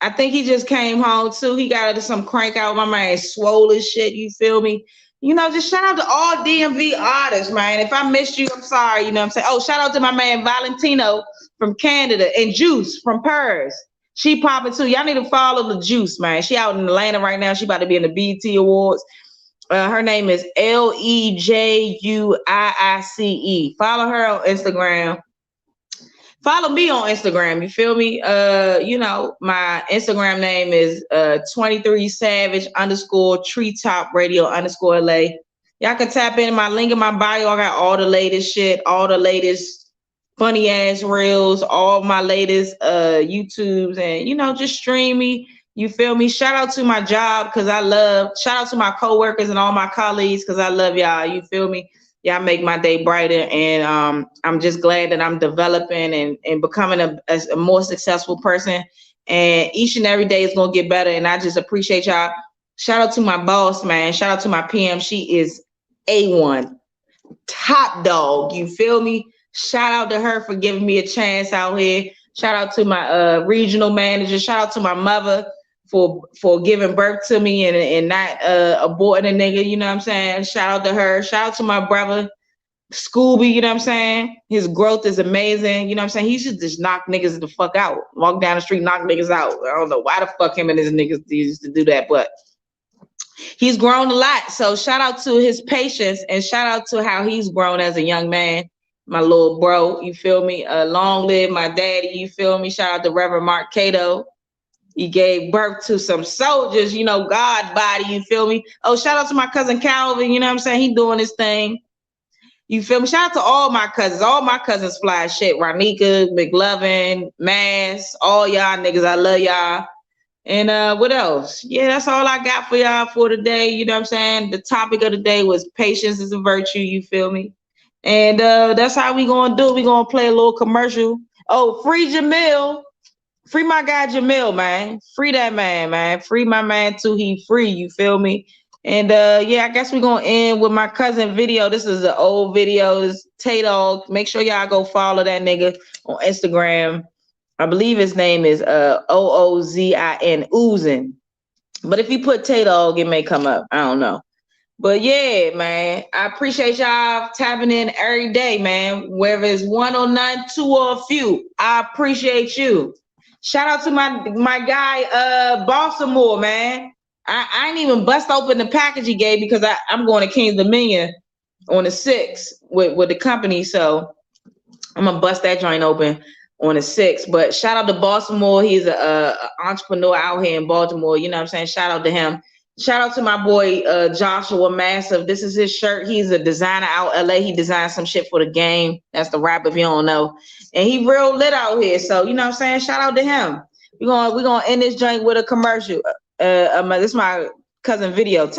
I think he just came home too. He got some crank out. My man swole as shit. You feel me? You know, just shout out to all DMV artists, man. If I missed you, I'm sorry. You know what I'm saying? Oh, shout out to my man Valentino from Canada and Juice from Paris. She popping too. Y'all need to follow the Juice, man. She out in Atlanta right now. She about to be in the BET Awards. Her name is LEJUIICE. Follow her on Instagram. Follow me on Instagram. You feel me? You know, my Instagram name is 23savage_treetop_radio_LA. Y'all can tap in my link in my bio. I got all the latest shit, all the latest funny ass reels, all my latest YouTubes, and you know, just stream me. You feel me? Shout out to my job because shout out to my coworkers and all my colleagues because I love y'all. You feel me? Y'all make my day brighter, and I'm just glad that I'm developing and becoming a more successful person. And each and every day is gonna get better, and I just appreciate y'all. Shout out to my boss, man. Shout out to my PM. She is A1, top dog. You feel me? Shout out to her for giving me a chance out here. Shout out to my regional manager. Shout out to my mother for giving birth to me and not aborting a nigga, you know what I'm saying? Shout out to her. Shout out to my brother, Scooby, you know what I'm saying? His growth is amazing, you know what I'm saying? He should just knock niggas the fuck out. Walk down the street, knock niggas out. I don't know why the fuck him and his niggas used to do that, but he's grown a lot. So shout out to his patience and shout out to how he's grown as a young man. My little bro, you feel me? Long live my daddy, you feel me? Shout out to Reverend Mark Cato. He gave birth to some soldiers, you know, God body, you feel me? Oh, shout out to my cousin Calvin, you know what I'm saying? He doing his thing. You feel me? Shout out to all my cousins fly shit. Ronika, McLovin, Mass, all y'all niggas, I love y'all. And what else? Yeah, that's all I got for y'all for today, you know what I'm saying? The topic of the day was patience is a virtue, you feel me? And that's how we gonna do it. We gonna play a little commercial. Oh, free Jamil. Free my guy Jamil, man. Free that man, man. Free my man too. He free, you feel me? And yeah, I guess we're gonna end with my cousin video. This is an old video. It's Tay-Dog. Make sure y'all go follow that nigga on Instagram. I believe his name is OOZIN, Oozin. But if you put Tay-Dog, it may come up. I don't know. But yeah, man, I appreciate y'all tapping in every day, man. Whether it's one or none, two or a few, I appreciate you. Shout out to my guy, Baltimore, man. I ain't even bust open the package he gave because I'm going to King's Dominion on the 6th with the company. So I'm going to bust that joint open on the 6th. But shout out to Baltimore. He's an entrepreneur out here in Baltimore. You know what I'm saying? Shout out to him. Shout out to my boy, Joshua Massive. This is his shirt. He's a designer out LA. He designed some shit for the game. That's the rap if you don't know. And he real lit out here. So, you know what I'm saying? Shout out to him. We're gonna end this joint with a commercial. This is my cousin video.